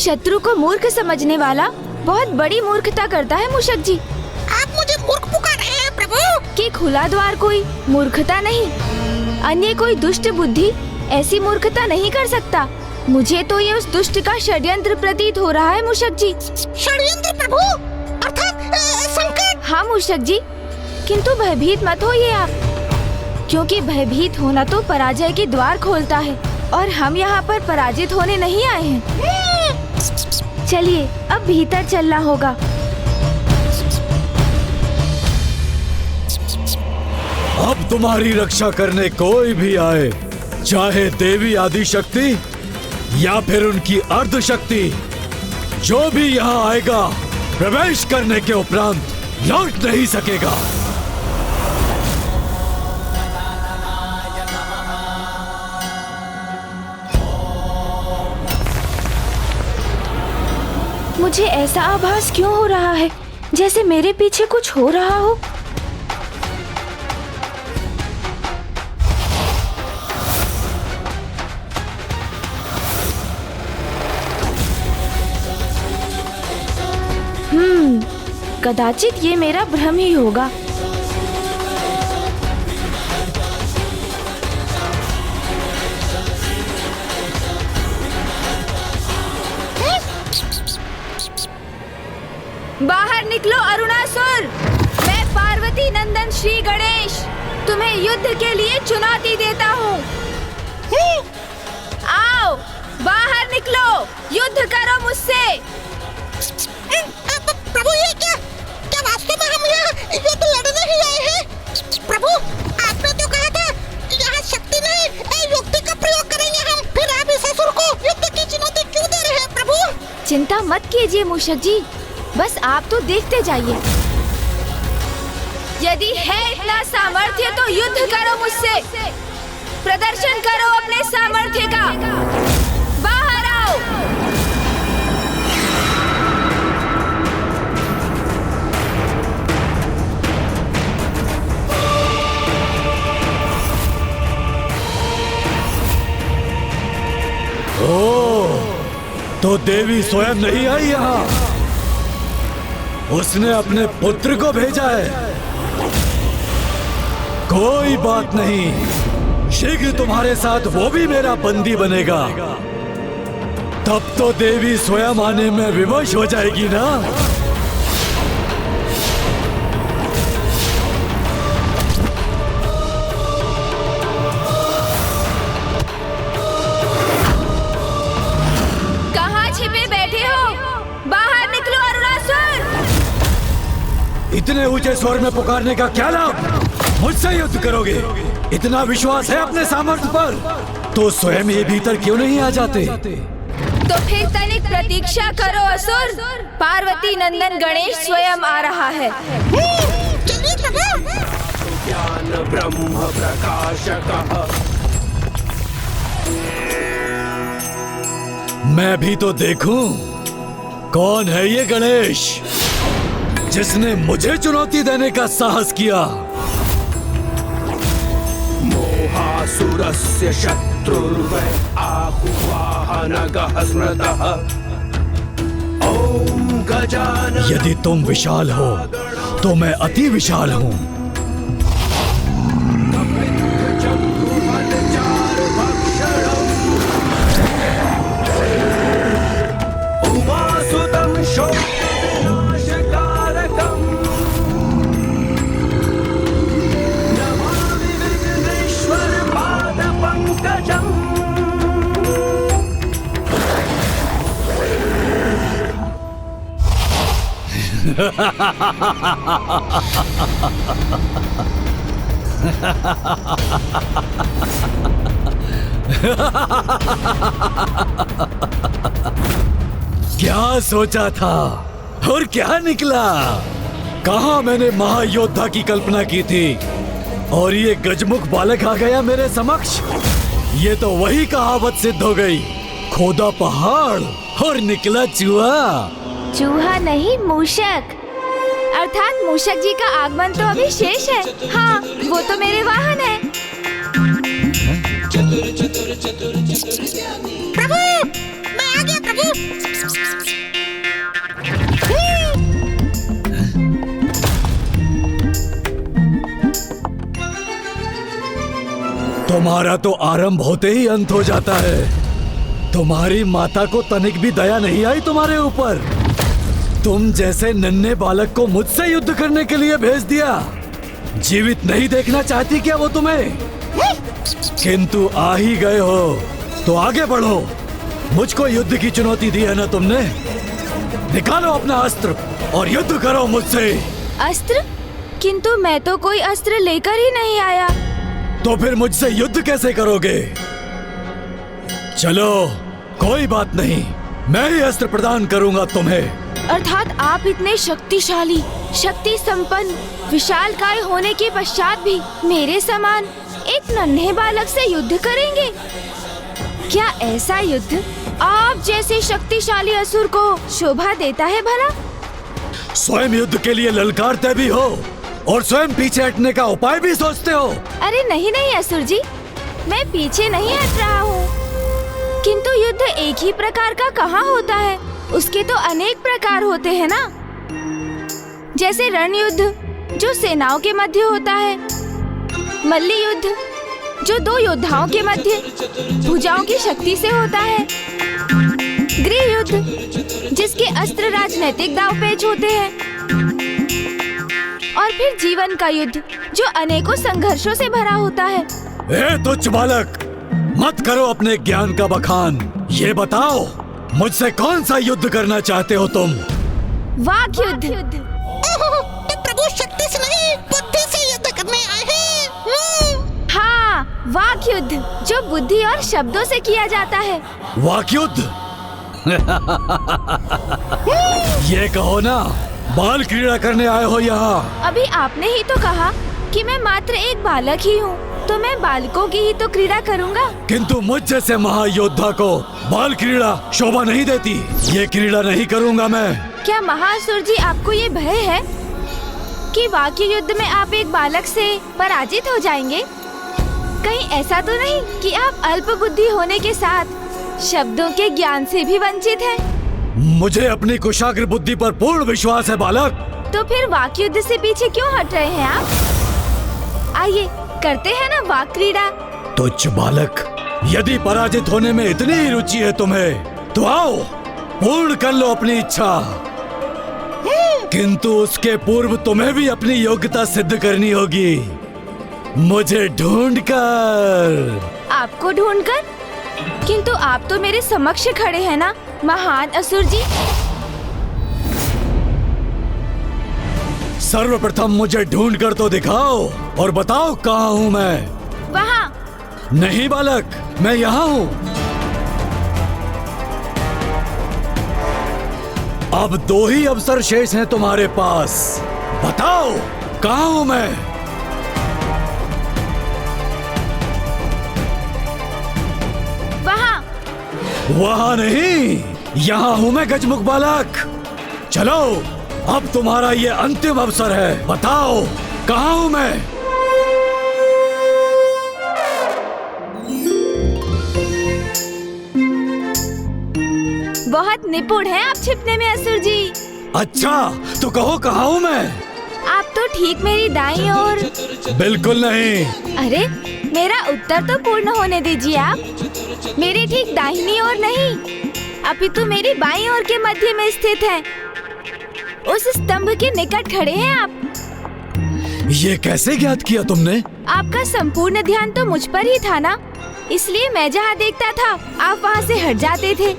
शत्रु को मूर्ख समझने वाला बहुत बड़ी मूर्खता करता है मूषक जी। आप मुझे मूर्ख पुकार रहे हैं प्रभु? कि खुला द्वार कोई मूर्खता नहीं, अन्य कोई दुष्ट बुद्धि ऐसी मूर्खता नहीं कर सकता। मुझे तो ये उस दुष्ट का षड्यंत्र प्रतीत हो रहा है मूषक जी। षड्यंत्र प्रभु? अर्थात संकट? हाँ मूषक जी, किंतु भयभीत मत होइए आप, क्योंकि भयभीत होना तो पराजय के द्वार खोलता है और हम यहाँ पर पराजित होने नहीं आए हैं। चलिए अब भीतर चलना होगा। अब तुम्हारी रक्षा करने कोई भी आए, चाहे देवी आदि शक्ति या फिर उनकी अर्ध शक्ति, जो भी यहाँ आएगा प्रवेश करने के उपरांत लौट नहीं सकेगा। मुझे ऐसा आभास क्यों हो रहा है जैसे मेरे पीछे कुछ हो रहा हो। कदाचित ये मेरा भ्रम ही होगा। बाहर निकलो अरुणासुर। मैं पार्वती नंदन श्री गणेश तुम्हें युद्ध के लिए चुनौती देता हूँ। आओ बाहर निकलो, युद्ध करो मुझसे। प्रभु ये क्या वास्तव में हम यहाँ युद्ध लड़ने ही आए हैं? प्रभु आपने तो कहा था यहाँ शक्ति नहीं युक्ति का प्रयोग करेंगे हम, फिर आप इस असुर को युद्ध की चुनौती क्यों दे रहे हैं प्रभु? चिंता मत कीजिए मूषक जी, बस आप तो देखते जाइए। यदि है इतना सामर्थ्य तो युद्ध करो मुझसे, प्रदर्शन करो अपने सामर्थ्य का। बाहर आओ। तो देवी स्वयं नहीं आई यहाँ, उसने अपने पुत्र को भेजा है। कोई बात नहीं, शीघ्र तुम्हारे साथ वो भी मेरा बंदी बनेगा। तब तो देवी स्वयं आने में विवश हो जाएगी ना। इतने ऊंचे स्वर में पुकारने का क्या लाभ? मुझसे युद्ध करोगे? इतना विश्वास है अपने सामर्थ्य पर तो स्वयं ये भीतर क्यों नहीं आ जाते? तो फिर तनिक प्रतीक्षा करो असुर, पार्वती नंदन गणेश स्वयं आ रहा है। ज्ञान ब्रह्म प्रकाशकः। मैं भी तो देखूं कौन है ये गणेश जिसने मुझे चुनौती देने का साहस किया। मोहासुरस्य शत्रुर्वै आहुवाहनगः स्मृतः। ओम गजानन। यदि तुम विशाल हो तो मैं अति विशाल हूँ। उमासुतं क्या सोचा था और क्या निकला? कहाँ मैंने महायोद्धा की कल्पना की थी और ये गजमुख बालक आ गया मेरे समक्ष। ये तो वही कहावत सिद्ध हो गई, खोदा पहाड़ और निकला चूहा। चूहा नहीं, मूषक। अर्थात मूषक जी का आगमन तो अभी शेष है। हाँ, वो तो मेरे वाहन है। प्रभु, मैं आ गया प्रभु। तुम्हारा तो आरंभ होते ही अंत हो जाता है। तुम्हारी माता को तनिक भी दया नहीं आई तुम्हारे ऊपर। तुम जैसे नन्हे बालक को मुझसे युद्ध करने के लिए भेज दिया। जीवित नहीं देखना चाहती क्या वो तुम्हें? किंतु आ ही गए हो तो आगे बढ़ो। मुझको युद्ध की चुनौती दी है ना तुमने। निकालो अपना अस्त्र और युद्ध करो मुझसे। अस्त्र? किंतु मैं तो कोई अस्त्र लेकर ही नहीं आया। तो फिर मुझसे युद्ध कैसे करोगे? चलो कोई बात नहीं, मैं ही अस्त्र प्रदान करूंगा तुम्हें। अर्थात आप इतने शक्तिशाली, शक्ति संपन्न, विशालकाय होने के पश्चात भी मेरे समान एक नन्हे बालक से युद्ध करेंगे? क्या ऐसा युद्ध आप जैसे शक्तिशाली असुर को शोभा देता है भला? स्वयं युद्ध के लिए ललकारते भी हो और स्वयं पीछे हटने का उपाय भी सोचते हो। अरे नहीं नहीं असुर जी, मैं पीछे नहीं हट रहा हूँ। किंतु युद्ध एक ही प्रकार का कहाँ होता है? उसके तो अनेक प्रकार होते हैं ना। जैसे रण युद्ध जो सेनाओं के मध्य होता है, मल्ली युद्ध जो दो योद्धाओं के मध्य भुजाओं की शक्ति से होता है, गृह युद्ध जिसके अस्त्र राजनीतिक दाव पेच होते हैं, और फिर जीवन का युद्ध जो अनेकों संघर्षों से भरा होता है। ए तुच्छ बालक, मत करो अपने ज्ञान का बखान। ये बताओ मुझसे कौन सा युद्ध करना चाहते हो तुम? वाक युद्ध। ओहो, तो प्रभु शक्ति से नहीं बुद्धि से युद्ध करने आए हैं। हाँ, वाक युद्ध जो बुद्धि और शब्दों से किया जाता है। वाक युद्ध? ये कहो ना, बाल क्रीड़ा करने आए हो यहाँ। अभी आपने ही तो कहा कि मैं मात्र एक बालक ही हूँ, तो मैं बालकों की ही तो क्रीड़ा करूँगा। किंतु मुझ जैसे महायोद्धा को बाल क्रीड़ा शोभा नहीं देती। ये क्रीड़ा नहीं करूँगा मैं। क्या महासुर जी आपको ये भय है कि वाक्य युद्ध में आप एक बालक से पराजित हो जाएंगे? कहीं ऐसा तो नहीं कि आप अल्प बुद्धि होने के साथ शब्दों के ज्ञान से भी वंचित हैं? मुझे अपनी कुशाग्र बुद्धि पर पूर्ण विश्वास है बालक। तो फिर वाक्य युद्ध से पीछे क्यों हट रहे हैं आप? आइए करते हैं ना वाक क्रीड़ा। तुच्छ बालक, यदि पराजित होने में इतनी ही रुचि है तुम्हें, तो आओ पूर्ण कर लो अपनी इच्छा। किंतु उसके पूर्व तुम्हें भी अपनी योग्यता सिद्ध करनी होगी, मुझे ढूंढकर। आपको ढूंढकर? किंतु आप तो मेरे समक्ष खड़े हैं ना महान असुर जी। सर्वप्रथम मुझे ढूंढकर तो दिखाओ और बताओ कहाँ हूँ मैं। वहाँ। नहीं बालक, मैं यहाँ हूँ। अब दो ही अवसर शेष हैं तुम्हारे पास, बताओ कहाँ हूँ मैं। वहाँ। वहाँ नहीं, यहाँ हूँ मैं गजमुख बालक। चलो अब तुम्हारा ये अंतिम अवसर है, बताओ कहाँ हूँ मैं। बहुत निपुण हैं आप छिपने में असुर जी। अच्छा तो कहो कहाँ हूँ मैं। आप तो ठीक मेरी दाईं ओर। बिल्कुल नहीं। अरे मेरा उत्तर तो पूर्ण होने दीजिए आप। मेरी ठीक दाहिनी ओर नहीं, अपितु मेरी बाईं ओर के मध्य में स्थित है। उस स्तंभ के निकट खड़े हैं आप। ये कैसे ज्ञात किया तुमने? आपका संपूर्ण ध्यान तो मुझ पर ही था ना, इसलिए मैं जहाँ देखता था आप वहाँ से हट जाते थे।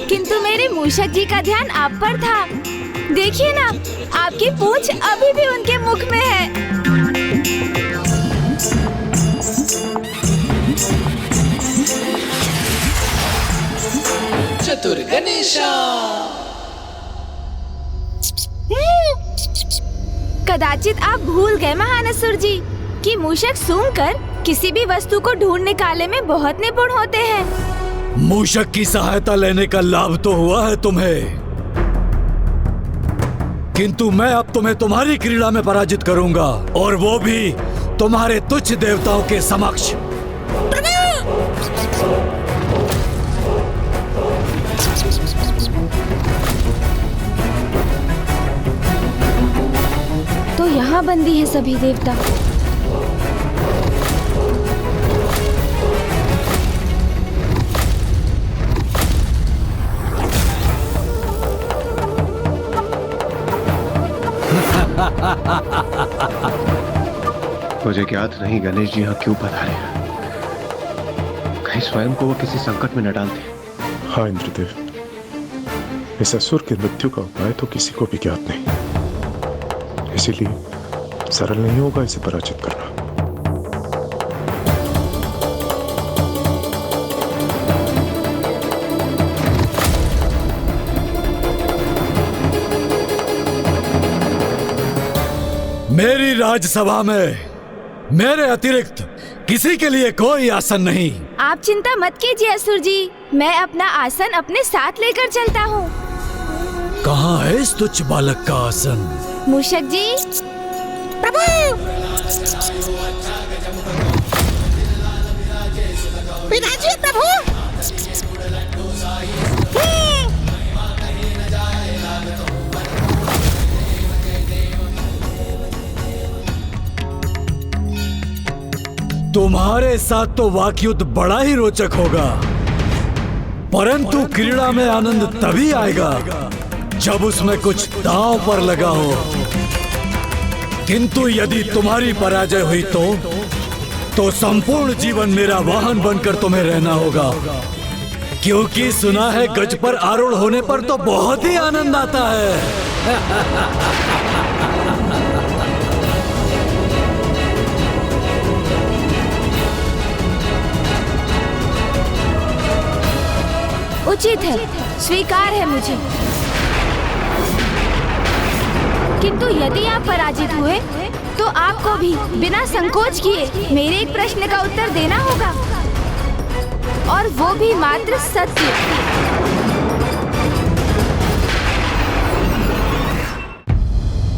किंतु मेरे मूषक जी का ध्यान आप पर था। देखिए ना, आपकी पूंछ अभी भी उनके मुख में है। चतुर गणेशा। कदाचित आप भूल गए महान असुर जी कि मूषक सूंघकर किसी भी वस्तु को ढूंढ निकालने में बहुत निपुण होते हैं। मूषक की सहायता लेने का लाभ तो हुआ है तुम्हें, किंतु मैं अब तुम्हें तुम्हारी क्रीड़ा में पराजित करूंगा, और वो भी तुम्हारे तुच्छ देवताओं के समक्ष। तो यहाँ बंदी है सभी देवता। मुझे ज्ञात नहीं गणेश जी यहाँ क्यों पधारे हैं। कहीं स्वयं को वो किसी संकट में न डाल दे। हाँ इंद्रदेव, इस असुर की मृत्यु का उपाय तो किसी को भी ज्ञात नहीं, इसीलिए सरल नहीं होगा इसे पराजित करना। मेरी राजसभा में मेरे अतिरिक्त किसी के लिए कोई आसन नहीं। आप चिंता मत कीजिए असुर जी, मैं अपना आसन अपने साथ लेकर चलता हूँ। कहाँ है इस तुच्छ बालक का आसन? मूषक जी। प्रभु विराजिए प्रभु। तुम्हारे साथ तो वाकयुद्ध बड़ा ही रोचक होगा, परंतु क्रीड़ा में आनंद तभी आएगा जब उसमें कुछ दांव पर लगा हो। किंतु यदि तुम्हारी पराजय हुई तो संपूर्ण जीवन मेरा वाहन बनकर तुम्हें रहना होगा, क्योंकि सुना है गज पर आरूढ़ होने पर तो बहुत ही आनंद आता है। उचित है, स्वीकार है मुझे। किंतु यदि आप पराजित हुए तो आपको भी बिना संकोच किए मेरे एक प्रश्न का उत्तर देना होगा, और वो भी मात्र सत्य।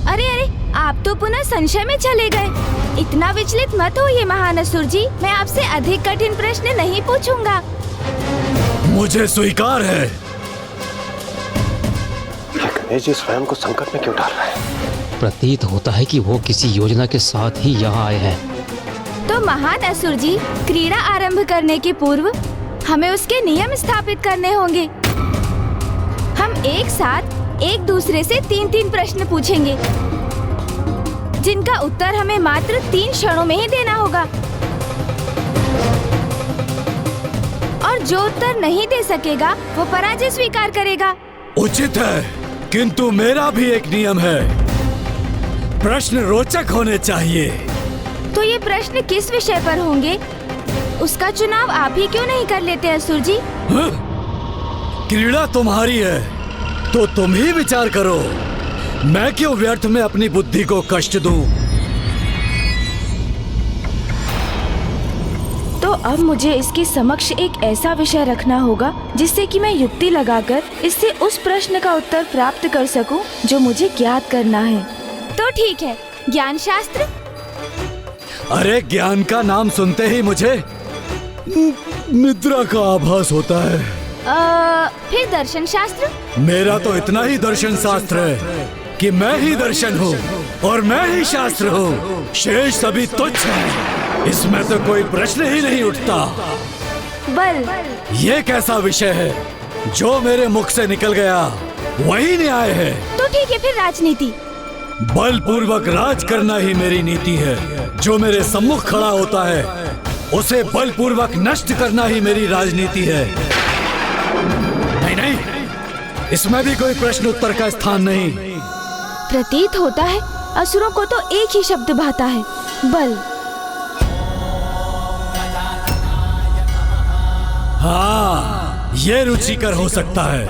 अरे अरे, आप तो पुनः संशय में चले गए। इतना विचलित मत होइए महान असुर जी, मैं आपसे अधिक कठिन प्रश्न नहीं पूछूंगा। मुझे स्वीकार है। गणेश जी स्वयं को संकट में क्यों डाल रहे हैं? प्रतीत होता है कि वो किसी योजना के साथ ही यहाँ आए हैं। तो महान असुर जी, क्रीड़ा आरंभ करने के पूर्व हमें उसके नियम स्थापित करने होंगे। हम एक साथ एक दूसरे से 3-3 प्रश्न पूछेंगे, जिनका उत्तर हमें मात्र 3 क्षणों में ही देना होगा, और जो उत्तर नहीं दे सकेगा वो पराजय स्वीकार करेगा। उचित है, किंतु मेरा भी एक नियम है, प्रश्न रोचक होने चाहिए। तो ये प्रश्न किस विषय पर होंगे, उसका चुनाव आप ही क्यों नहीं कर लेते असुर जी? हाँ? क्रीड़ा तुम्हारी है तो तुम ही विचार करो, मैं क्यों व्यर्थ में अपनी बुद्धि को कष्ट दूं? तो अब मुझे इसके समक्ष एक ऐसा विषय रखना होगा जिससे कि मैं युक्ति लगाकर इससे उस प्रश्न का उत्तर प्राप्त कर सकूं जो मुझे ज्ञात करना है। तो ठीक है, ज्ञान शास्त्र। अरे ज्ञान का नाम सुनते ही मुझे निद्रा का आभास होता है। फिर दर्शन शास्त्र। मेरा तो इतना ही दर्शन शास्त्र है कि मैं ही दर्शन हूँ और मैं ही शास्त्र हूँ, शेष सभी तुच्छ है। इसमें तो कोई प्रश्न ही नहीं उठता। बल। ये कैसा विषय है, जो मेरे मुख से निकल गया वही न्याय है। तो ठीक है, फिर राजनीति। बल पूर्वक राज करना ही मेरी नीति है। जो मेरे सम्मुख खड़ा होता है उसे बल पूर्वक नष्ट करना ही मेरी राजनीति है। नहीं नहीं, इसमें भी कोई प्रश्न उत्तर का स्थान नहीं। प्रतीत होता है असुरों को तो एक ही शब्द भाता है, बल। हाँ, ये रुचिकर हो सकता है,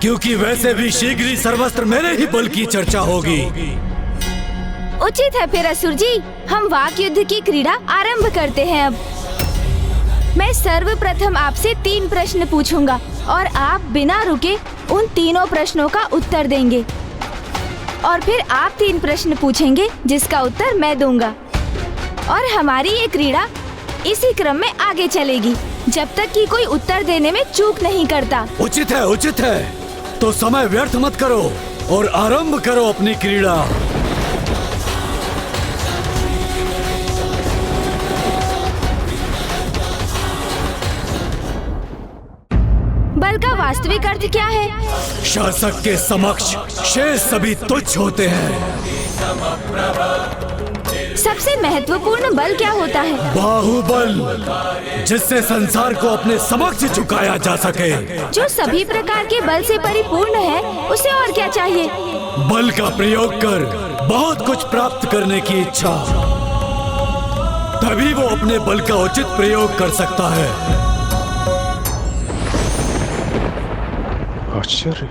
क्योंकि वैसे भी शीघ्र ही सर्वस्त्र मेरे ही बल की चर्चा होगी। उचित है फिर असुर जी, हम वाक युद्ध की क्रीड़ा आरंभ करते हैं। अब मैं सर्वप्रथम आपसे 3 प्रश्न पूछूंगा और आप बिना रुके उन तीनों प्रश्नों का उत्तर देंगे, और फिर आप 3 प्रश्न पूछेंगे जिसका उत्तर मैं दूंगा, और हमारी ये क्रीड़ा इसी क्रम में आगे चलेगी जब तक कि कोई उत्तर देने में चूक नहीं करता। उचित है, उचित है। तो समय व्यर्थ मत करो और आरंभ करो अपनी क्रीड़ा। बल का वास्तविक अर्थ क्या है? शासक के समक्ष शेष सभी तुच्छ होते हैं। सबसे महत्वपूर्ण बल क्या होता है? बाहुबल, जिससे संसार को अपने समक्ष झुकाया जा सके। जो सभी प्रकार के बल से परिपूर्ण है, उसे और क्या चाहिए? बल का प्रयोग कर बहुत कुछ प्राप्त करने की इच्छा, तभी वो अपने बल का उचित प्रयोग कर सकता है। आश्चर्य,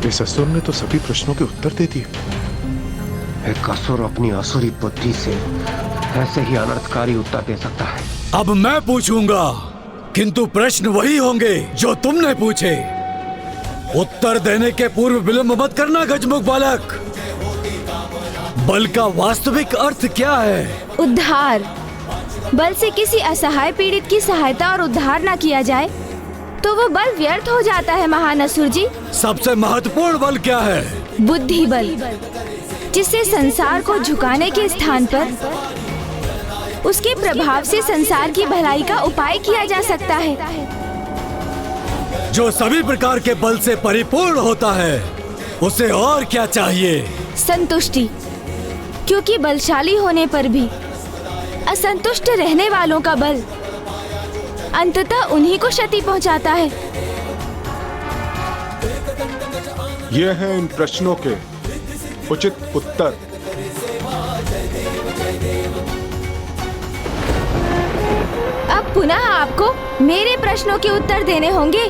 इस असुर ने तो सभी प्रश्नों के उत्तर दे दिए। एक असुर अपनी असुरी बुद्धि से ऐसे ही अनर्थकारी उत्तर दे सकता है। अब मैं पूछूंगा, किंतु प्रश्न वही होंगे जो तुमने पूछे। उत्तर देने के पूर्व विलंब मत करना गजमुख बालक। बल का वास्तविक अर्थ क्या है? उद्धार। बल से किसी असहाय पीड़ित की सहायता और उद्धार न किया जाए तो वो बल व्यर्थ हो जाता है महान असुर जी। सबसे महत्वपूर्ण बल क्या है? बुद्धि बल, जिससे संसार को झुकाने के स्थान पर उसके प्रभाव से संसार की भलाई का उपाय किया जा सकता है। जो सभी प्रकार के बल से परिपूर्ण होता है, उसे और क्या चाहिए? संतुष्टि, क्योंकि बलशाली होने पर भी असंतुष्ट रहने वालों का बल अंततः उन्हीं को क्षति पहुंचाता है। ये हैं इन प्रश्नों के उचित उत्तर। अब पुनः आपको मेरे प्रश्नों के उत्तर देने होंगे,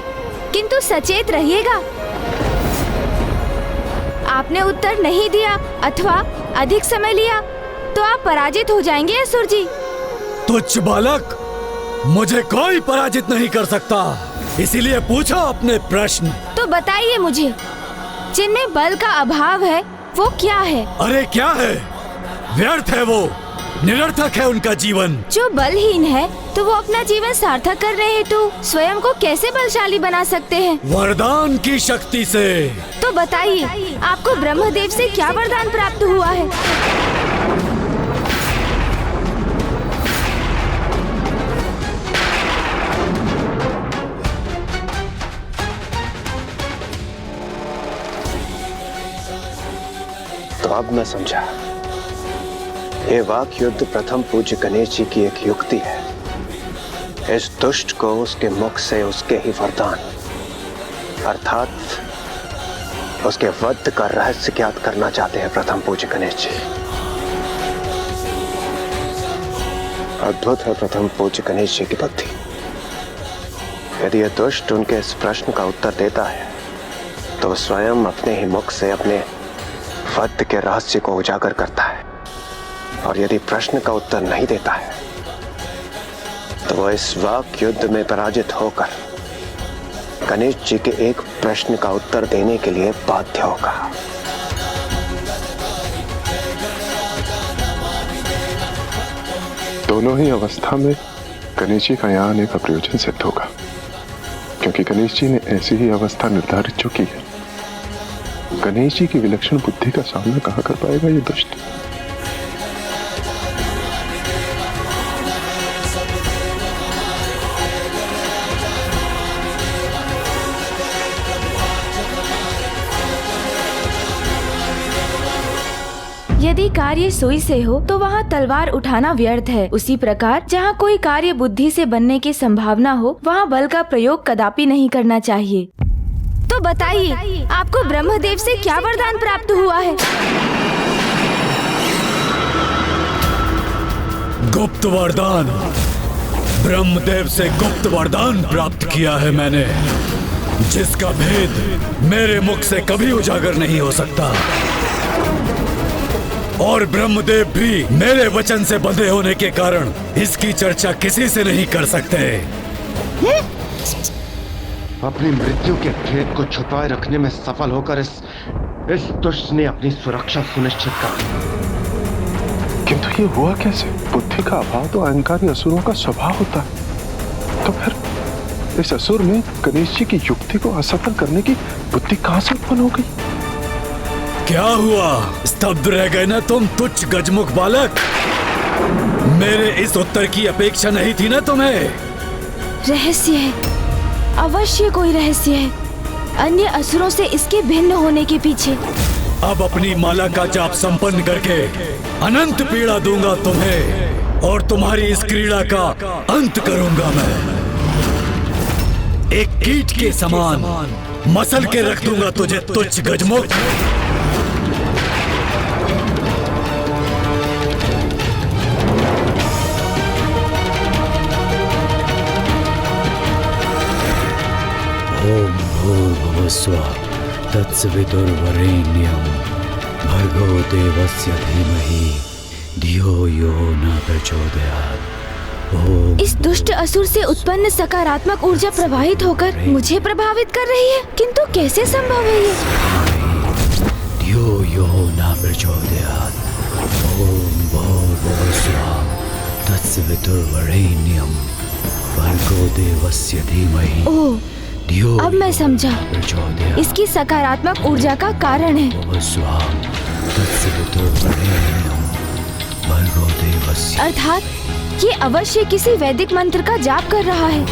किंतु सचेत रहिएगा। आपने उत्तर नहीं दिया अथवा अधिक समय लिया तो आप पराजित हो जाएंगे असुर जी। तुच्छ बालक, मुझे कोई पराजित नहीं कर सकता, इसीलिए पूछो अपने प्रश्न। तो बताइए मुझे, जिनमें बल का अभाव है वो क्या है? अरे क्या है? व्यर्थ है वो, निरर्थक है उनका जीवन। जो बलहीन है तो वो अपना जीवन सार्थक करने हेतु स्वयं को कैसे बलशाली बना सकते हैं? वरदान की शक्ति से। तो बताइए, आपको ब्रह्मदेव से क्या वरदान प्राप्त हुआ है? तो अब मैं समझा, ये वाक युद्ध प्रथम पूज्य गणेश जी की एक युक्ति है। इस दुष्ट को उसके मुख से उसके ही वरदान अर्थात उसके वध का रहस्य ज्ञात करना चाहते हैं प्रथम पूज्य गणेश जी। अद्भुत है प्रथम पूज्य गणेश जी की बुद्धि। यदि यह दुष्ट उनके इस प्रश्न का उत्तर देता है तो स्वयं अपने ही मुख से अपने वध के रहस्य को उजागर करता है, और यदि प्रश्न का उत्तर नहीं देता है तो वह इस वाक युद्ध में पराजित होकर गणेश जी के एक प्रश्न का उत्तर देने के लिए बाध्य होगा। दोनों ही अवस्था में गणेश जी का यहाँ आने का प्रयोजन सिद्ध होगा, क्योंकि गणेश जी ने ऐसी ही अवस्था निर्धारित जो की है। गणेश जी की विलक्षण बुद्धि का सामना कहाँ कर पाएगा ये दुष्ट? यदि कार्य सुई से हो तो वहाँ तलवार उठाना व्यर्थ है। उसी प्रकार जहाँ कोई कार्य बुद्धि से बनने की संभावना हो, वहाँ बल का प्रयोग कदापि नहीं करना चाहिए। तो बताइए, आपको ब्रह्मदेव से क्या वरदान प्राप्त हुआ है? गुप्त वरदान। ब्रह्मदेव से गुप्त वरदान प्राप्त किया है मैंने, जिसका भेद मेरे मुख से कभी उजागर नहीं हो सकता, और ब्रह्मदेव भी मेरे वचन से बंधे होने के कारण इसकी चर्चा किसी से नहीं कर सकते। अपनी मृत्यु के भेद को छुपाए रखने में सफल होकर इस दुष्ट ने अपनी सुरक्षा सुनिश्चित कर। किंतु ये हुआ कैसे? बुद्धि का अभाव तो अहंकारी असुरों का स्वभाव होता है। तो फिर इस असुर में गणेश जी की युक्ति को असफल करने की बुद्धि कहां से उत्पन्न हो गई? क्या हुआ? स्तब्ध रह गए ना तुम तुच्छ गजमुख बालक? मेरे इस उत्तर की अपेक्षा नहीं थी ना तुम्हें? रहस्य है, अवश्य कोई रहस्य है। अन्य असुरों से इसके भिन्न होने के पीछे अब अपनी माला का जाप संपन्न करके अनंत पीड़ा दूंगा तुम्हें और तुम्हारी इस क्रीड़ा का अंत करूंगा मैं। एक कीट के समान मसल के रख दूंगा तुझे तुच्छ गजमुख। ओम भूर्भुवः स्वः तत्सवितुर्वरेण्यं भर्गो देवस्य धीमहि धियो यो न प्रचोदयात्। ओम। इस दुष्ट असुर से उत्पन्न सकारात्मक ऊर्जा प्रवाहित होकर मुझे प्रभावित कर रही है, किंतु कैसे संभव है ये? धियो यो न प्रचोदयात्। ओम भूर्भुवः स्वः तत्सवितुर्वरेण्यं भर्गो देवस्य धीमहि। ओह, अब मैं समझा, इसकी सकारात्मक ऊर्जा का कारण है। अर्थात ये अवश्य किसी वैदिक मंत्र का जाप कर रहा है।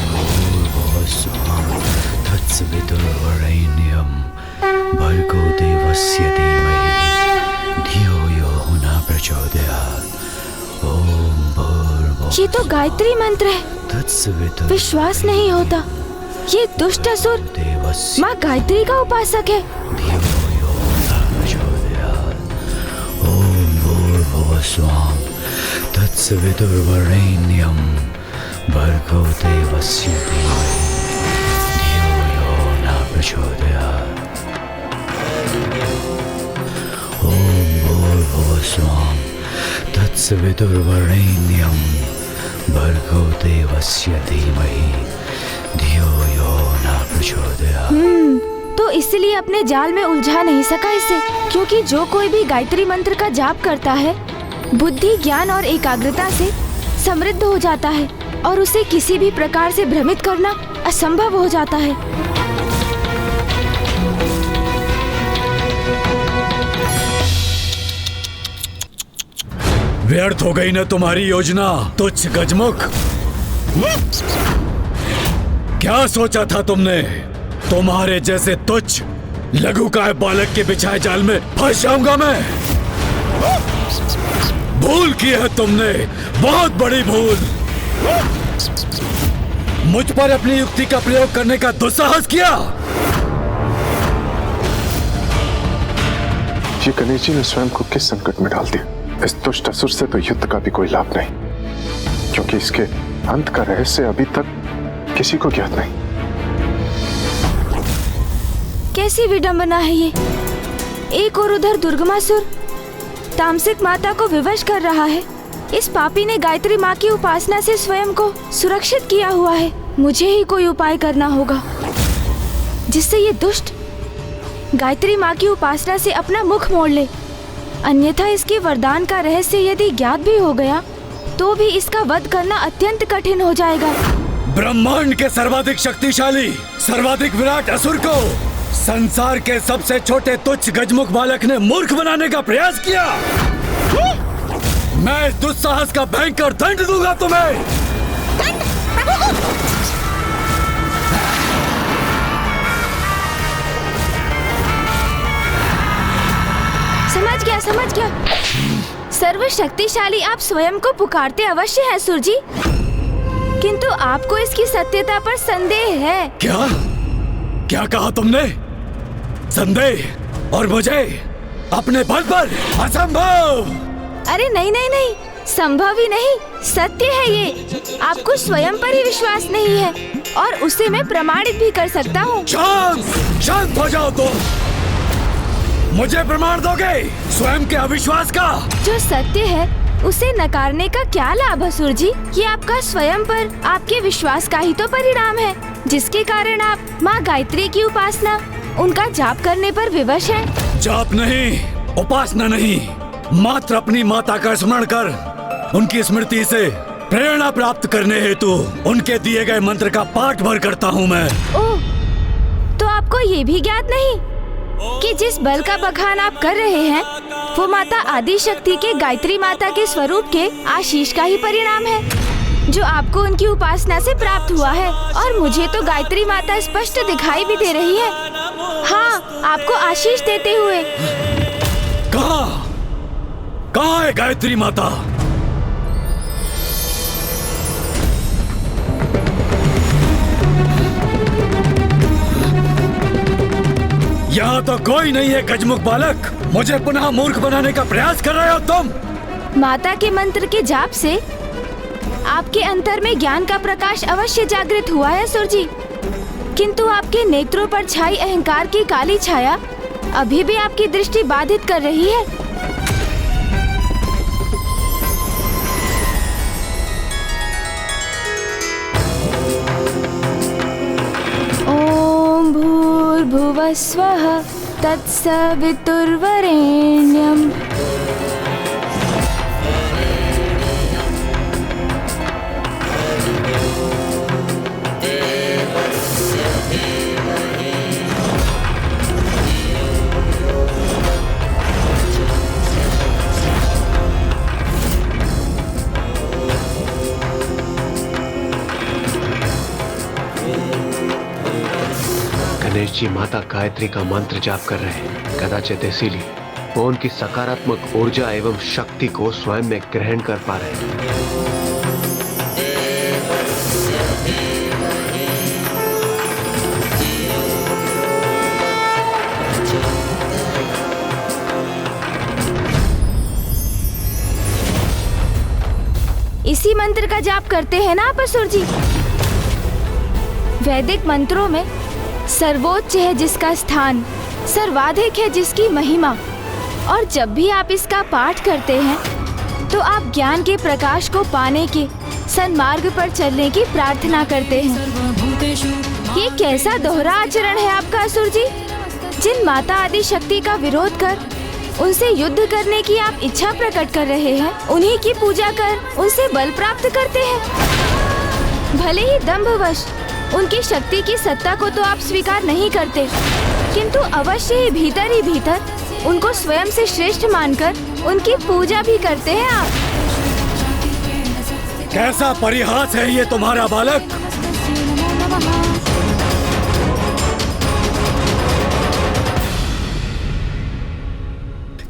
ये तो गायत्री मंत्र है। विश्वास नहीं होता, ये दुष्ट असुर माँ गायत्री का उपासक है। ओम भूर्भुवः स्वः तत्सवितुर्वरेण्यं भर्गो देवस्य धीमहि धियो यो न प्रचोदयात्। ओम भूर्भुवः स्वः तत्सवितुर्वरेण्यं भर्गो देवस्य धीमहि धियो यो न प्रचोदयात्। तो इसलिए अपने जाल में उलझा नहीं सका इसे, क्योंकि जो कोई भी गायत्री मंत्र का जाप करता है बुद्धि, ज्ञान और एकाग्रता से समृद्ध हो जाता है और उसे किसी भी प्रकार से भ्रमित करना असंभव हो जाता है। व्यर्थ हो गई न तुम्हारी योजना तुच्छ गजमुख। क्या सोचा था तुमने? तुम्हारे जैसे तुच्छ लघुकाय बालक के बिछाए जाल में फंस जाऊंगा मैं? भूल की है तुमने, बहुत बड़ी भूल। मुझ पर अपनी युक्ति का प्रयोग करने का दुस्साहस किया। ये गणेश जी ने स्वयं को किस संकट में डाल दिया। इस दुष्ट असुर से तो युद्ध का भी कोई लाभ नहीं, क्योंकि इसके अंत का रहस्य अभी तक किसी को ज्ञात नहीं। कैसी विडंबना है ये। एक और उधर दुर्गमासुर तामसिक माता को विवश कर रहा है। इस पापी ने गायत्री माँ की उपासना से स्वयं को सुरक्षित किया हुआ है। मुझे ही कोई उपाय करना होगा जिससे ये दुष्ट गायत्री माँ की उपासना से अपना मुख मोड़ ले। अन्यथा इसके वरदान का रहस्य यदि ज्ञात भी हो गया तो भी इसका वध करना अत्यंत कठिन हो जाएगा। ब्रह्मांड के सर्वाधिक शक्तिशाली, सर्वाधिक विराट असुर को संसार के सबसे छोटे तुच्छ गजमुख बालक ने मूर्ख बनाने का प्रयास किया। मैं इस दुस्साहस का भयंकर दंड दूंगा तुम्हें। समझ गया। सर्वशक्तिशाली आप स्वयं को पुकारते अवश्य हैं सुर जी, किंतु आपको इसकी सत्यता पर संदेह है। क्या कहा तुमने? संदेह? और मुझे अपने बल पर? असंभव। अरे नहीं, संभव ही नहीं, सत्य है ये। आपको स्वयं पर ही विश्वास नहीं है और उसे मैं प्रमाणित भी कर सकता हूँ। शांत हो जाओ तुम। मुझे प्रमाण दोगे स्वयं के अविश्वास का? जो सत्य है उसे नकारने का क्या लाभ असुर जी? ये आपका स्वयं पर आपके विश्वास का ही तो परिणाम है, जिसके कारण आप माँ गायत्री की उपासना, उनका जाप करने पर विवश हैं। जाप नहीं, उपासना नहीं, मात्र अपनी माता का स्मरण कर उनकी स्मृति से प्रेरणा प्राप्त करने हेतु उनके दिए गए मंत्र का पाठ भर करता हूँ मैं। ओह, तो आपको ये भी ज्ञात नहीं कि जिस बल का बखान आप कर रहे हैं वो माता आदि शक्ति के गायत्री माता के स्वरूप के आशीष का ही परिणाम है, जो आपको उनकी उपासना से प्राप्त हुआ है। और मुझे तो गायत्री माता स्पष्ट दिखाई भी दे रही है। हाँ, आपको आशीष देते हुए। कहाँ है गायत्री माता? यहाँ तो कोई नहीं है गजमुख बालक। मुझे पुनः मूर्ख बनाने का प्रयास कर रहे हो तुम। माता के मंत्र के जाप से आपके अंतर में ज्ञान का प्रकाश अवश्य जागृत हुआ है असुर जी, किंतु आपके नेत्रों पर छाई अहंकार की काली छाया अभी भी आपकी दृष्टि बाधित कर रही है। ओम भूर्भुवः स्वः तत्सवितुर्वरेण्यम्। गणेश जी माता गायत्री का मंत्र जाप कर रहे हैं, कदाचित इसीलिए वो उनकी सकारात्मक ऊर्जा एवं शक्ति को स्वयं में ग्रहण कर पा रहे हैं। इसी मंत्र का जाप करते हैं ना आप असुर जी? वैदिक मंत्रों में सर्वोच्च है जिसका स्थान, सर्वाधिक है जिसकी महिमा, और जब भी आप इसका पाठ करते हैं तो आप ज्ञान के प्रकाश को पाने के सन्मार्ग पर चलने की प्रार्थना करते हैं। ये कैसा दोहरा आचरण है आपका असुर जी? जिन माता आदि शक्ति का विरोध कर उनसे युद्ध करने की आप इच्छा प्रकट कर रहे हैं, उन्हीं की पूजा कर उनसे बल प्राप्त करते हैं। भले ही दंभवश उनकी शक्ति की सत्ता को तो आप स्वीकार नहीं करते, किंतु अवश्य ही भीतर उनको स्वयं से श्रेष्ठ मानकर उनकी पूजा भी करते हैं आप। कैसा परिहास है ये तुम्हारा बालक?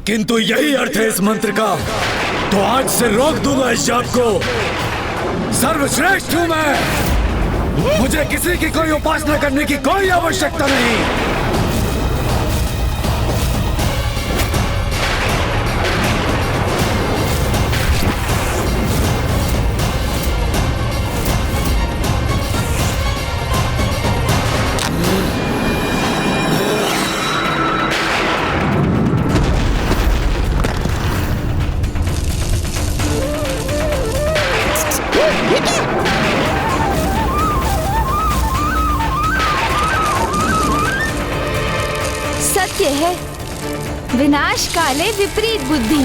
किंतु यही अर्थ है इस मंत्र का, तो आज से रोक दूंगा इस जाप को। सर्वश्रेष्ठ हूं मैं, मुझे किसी की कोई उपासना करने की कोई आवश्यकता नहीं। सत्य है, विनाश काले विपरीत बुद्धि।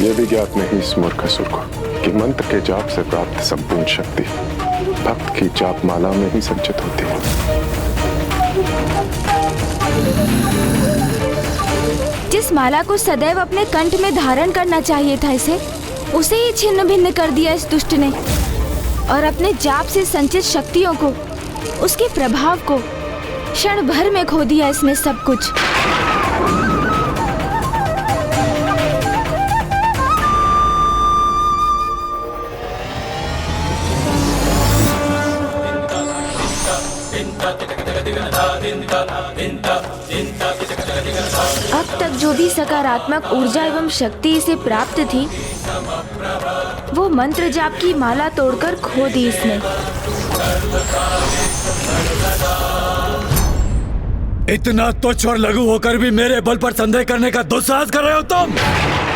यह भी ज्ञात नहीं इस मूर्ख असुर को कि मंत्र के जाप से प्राप्त संपूर्ण शक्ति भक्त की जाप माला में ही संचित होती है। जिस माला को सदैव अपने कंठ में धारण करना चाहिए था उसे ही छिन्न भिन्न कर दिया इस दुष्ट ने, और अपने जाप से संचित शक्तियों को, उसके प्रभाव को क्षण भर में खो दिया इसने सब कुछ। अब तक जो भी सकारात्मक ऊर्जा एवं शक्ति इसे प्राप्त थी, वो मंत्र जाप की माला तोड़कर खो दी इसने। इतना तुच्छ और लघु होकर भी मेरे बल पर संदेह करने का दुस्साहस कर रहे हो तुम?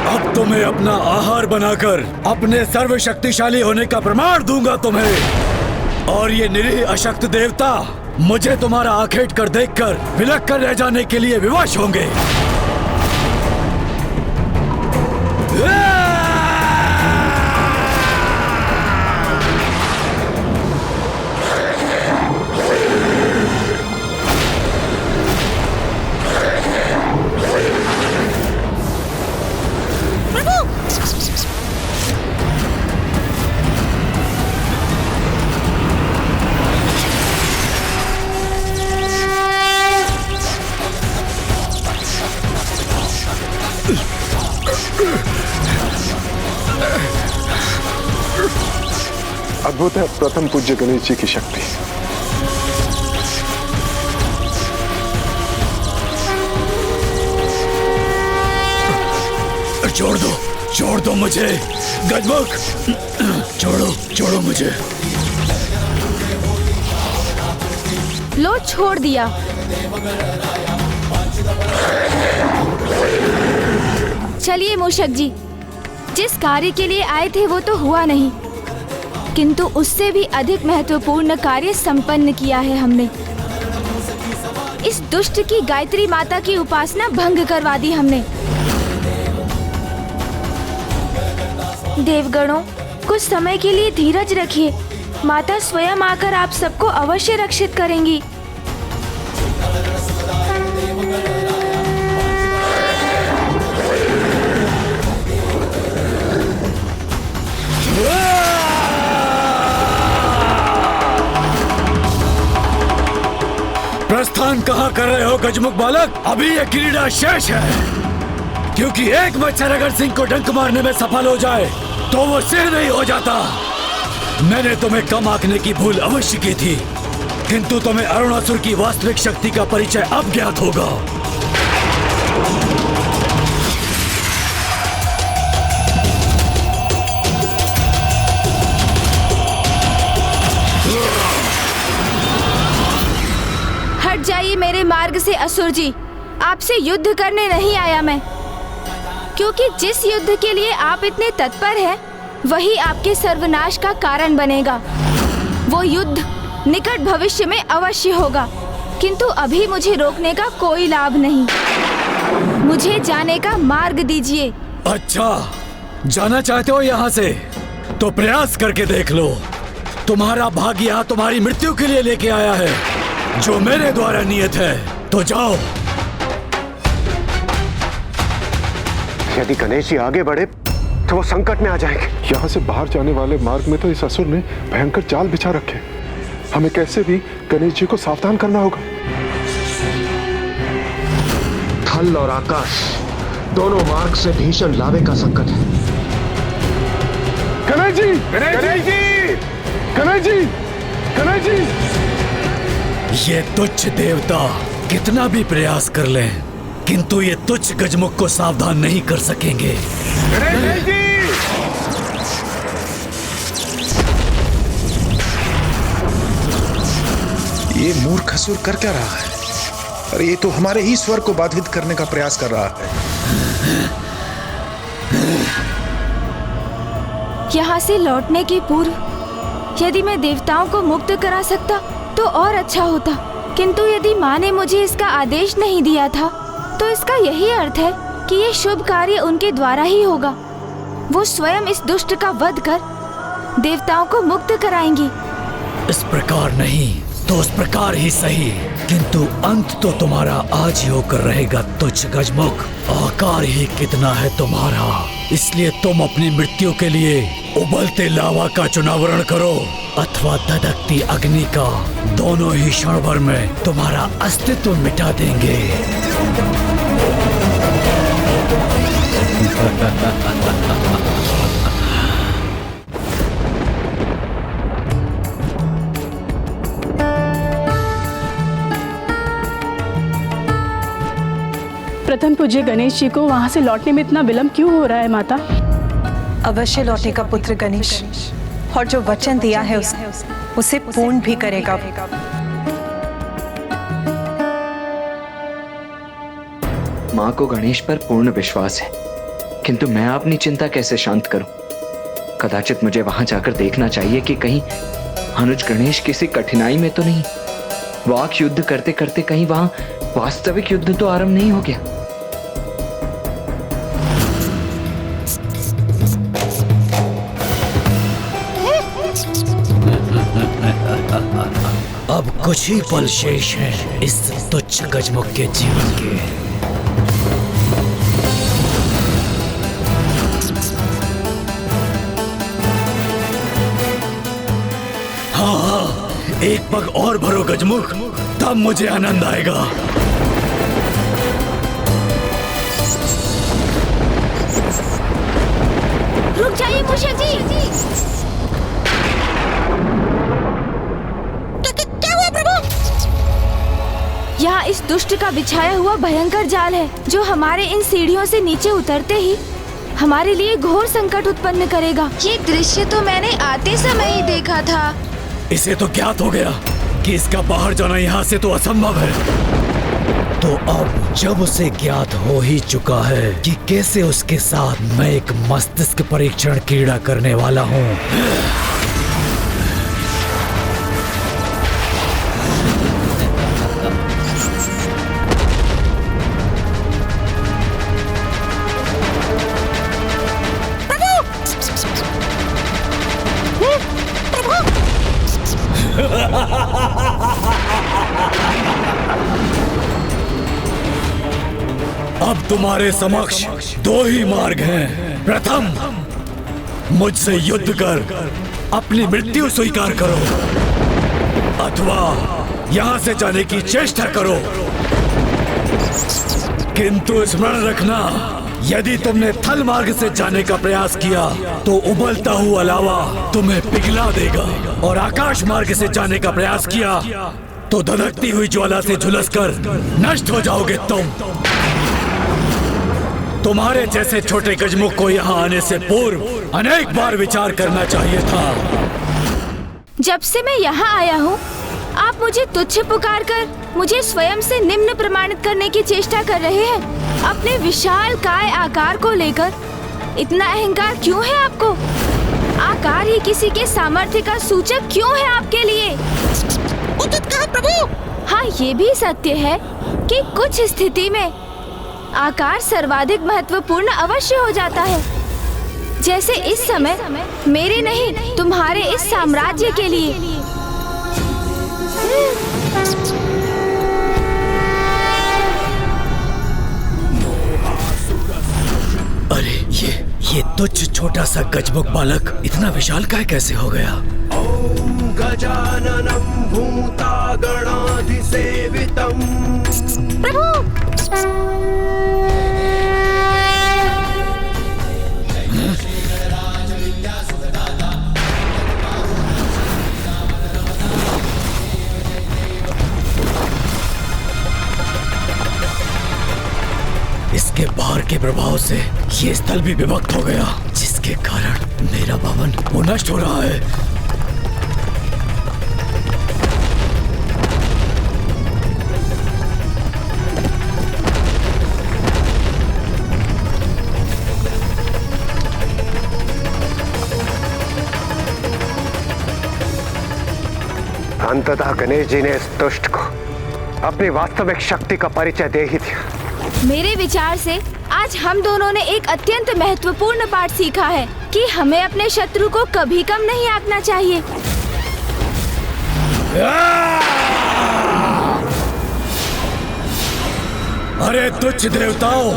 अब तुम्हें अपना आहार बनाकर अपने सर्वशक्तिशाली होने का प्रमाण दूंगा तुम्हें, और ये निरीह अशक्त देवता मुझे तुम्हारा आखेट कर देखकर विलक कर रह जाने के लिए विवश होंगे। अद्भुत है प्रथम पूज्य गणेश जी की शक्ति। छोड़ दो मुझे गजमुख, छोड़ो मुझे। लो छोड़ दिया। चलिए मूषक जी, जिस कार्य के लिए आए थे वो तो हुआ नहीं, किंतु उससे भी अधिक महत्वपूर्ण कार्य संपन्न किया है हमने। इस दुष्ट की गायत्री माता की उपासना भंग करवा दी हमने। देवगणों, कुछ समय के लिए धीरज रखिए, माता स्वयं आकर आप सबको अवश्य रक्षित करेंगी। प्रस्थान कहाँ कर रहे हो गजमुख बालक? अभी ये क्रीड़ा शेष है, क्योंकि एक मच्छर अगर सिंह को डंक मारने में सफल हो जाए तो वो सिर नहीं हो जाता। मैंने तुम्हें कम आंकने की भूल अवश्य की थी, किंतु तुम्हें अरुणासुर की वास्तविक शक्ति का परिचय अब ज्ञात होगा। हट जाइए मेरे मार्ग से असुर जी, आपसे युद्ध करने नहीं आया मैं, क्योंकि जिस युद्ध के लिए आप इतने तत्पर हैं, वही आपके सर्वनाश का कारण बनेगा। वो युद्ध निकट भविष्य में अवश्य होगा, किंतु अभी मुझे रोकने का कोई लाभ नहीं। मुझे जाने का मार्ग दीजिए। अच्छा, जाना चाहते हो यहाँ से? तो प्रयास करके देख लो। तुम्हारा भाग्य यहाँ तुम्हारी मृत्यु के लिए लेके आया है, जो मेरे द्वारा नियत है। तो जाओ। यदि गणेश जी आगे बढ़े तो वो संकट में आ जाएंगे। यहाँ से बाहर जाने वाले मार्ग में तो इस असुर ने भयंकर जाल बिछा रखे। हमें कैसे भी गणेश जी को सावधान करना होगा। थल और आकाश दोनों मार्ग से भीषण लावे का संकट है। गणेश जी, गणेश जी, गणेश जी, गणेश जी। ये तुच्छ देवता कितना भी प्रयास कर लें, किंतु ये तुच्छ गजमुख को सावधान नहीं कर सकेंगे। गणेश जी! ये मूर्ख असुर कर क्या रहा है? अरे ये तो हमारे ही स्वर को बाधित करने का प्रयास कर रहा है। यहाँ से लौटने के पूर्व यदि मैं देवताओं को मुक्त करा सकता तो और अच्छा होता, किंतु यदि माँ ने मुझे इसका आदेश नहीं दिया था तो इसका यही अर्थ है कि ये शुभ कार्य उनके द्वारा ही होगा। वो स्वयं इस दुष्ट का वध कर देवताओं को मुक्त कराएंगी। इस प्रकार नहीं तो उस प्रकार ही सही, किंतु अंत तो तुम्हारा आज ही होकर रहेगा तुच्छ गजमुख। आकार ही कितना है तुम्हारा, इसलिए तुम अपनी मृत्यु के लिए उबलते लावा का चुनावरण करो अथवा धधकती अग्नि का। दोनों ही क्षण भर में तुम्हारा अस्तित्व मिटा देंगे। प्रथम पूज्य गणेश जी को वहाँ से लौटने में इतना विलंब क्यों हो रहा है माता? अवश्य लौटेगा पुत्र गणेश, और जो वचन दिया है उसे पूर्ण भी करेगा। माँ को गणेश पर पूर्ण विश्वास है, किंतु मैं अपनी चिंता कैसे शांत करूं? कदाचित मुझे वहां जाकर देखना चाहिए कि कहीं अनुज गणेश किसी कठिनाई में तो नहीं। वाक युद्ध करते करते कहीं वहां वास्तविक युद्ध तो आरंभ नहीं हो गया। अब कुछ ही पल शेष हैं इस तुच्छ गजमुख के जीवन के। हाँ, एक पग और भरो गजमुख, तब मुझे आनंद आएगा। रुक जाइए मूषक जी। यहाँ इस दुष्ट का बिछाया हुआ भयंकर जाल है जो हमारे इन सीढ़ियों से नीचे उतरते ही हमारे लिए घोर संकट उत्पन्न करेगा। ये दृश्य तो मैंने आते समय ही देखा था। इसे तो ज्ञात हो गया कि इसका बाहर जाना यहाँ से तो असंभव है। तो अब जब उसे ज्ञात हो ही चुका है कि कैसे उसके साथ मैं एक मस्तिष्क परीक्षण क्रीड़ा करने वाला हूँ, अब तुम्हारे समक्ष दो ही मार्ग हैं। प्रथम, मुझसे युद्ध कर अपनी मृत्यु स्वीकार करो, अथवा यहाँ से जाने की चेष्टा करो। किंतु स्मरण रखना, यदि तुमने थल मार्ग से जाने का प्रयास किया तो उबलता हुआ लावा तुम्हें पिघला देगा, और आकाश मार्ग से जाने का प्रयास किया तो धधकती हुई ज्वाला से झुलसकर नष्ट हो जाओगे तुम। तुम्हारे जैसे छोटे गजमुख को यहाँ आने से पूर्व अनेक बार विचार करना चाहिए था। जब से मैं यहाँ आया हूँ, आप मुझे तुच्छ पुकारकर मुझे स्वयं से निम्न प्रमाणित करने की चेष्टा कर रहे हैं। अपने विशाल काय आकार को लेकर इतना अहंकार क्यों है आपको? आकार ही किसी के सामर्थ्य का सूचक क्यों है आपके लिए? उचित कहा प्रभु। हाँ, ये भी सत्य है कि कुछ स्थिति में आकार सर्वाधिक महत्वपूर्ण अवश्य हो जाता है, जैसे इस समय मेरे नहीं तुम्हारे इस साम्राज्य के लिए। अरे ये तुच्छ छोटा सा गजमुख बालक इतना विशाल काय कैसे हो गया? ओम गजाननं भूतागणाधिसेवितं। प्रभु इसके बाहर के प्रभाव से ये स्थल भी विभक्त हो गया, जिसके कारण मेरा भवन वो नष्ट हो रहा है। अंततः गणेश जी ने इस दुष्ट को अपनी वास्तविक शक्ति का परिचय दे ही दिया। मेरे विचार से आज हम दोनों ने एक अत्यंत महत्वपूर्ण पाठ सीखा है कि हमें अपने शत्रु को कभी कम नहीं आंकना चाहिए। अरे तुच्छ देवताओं,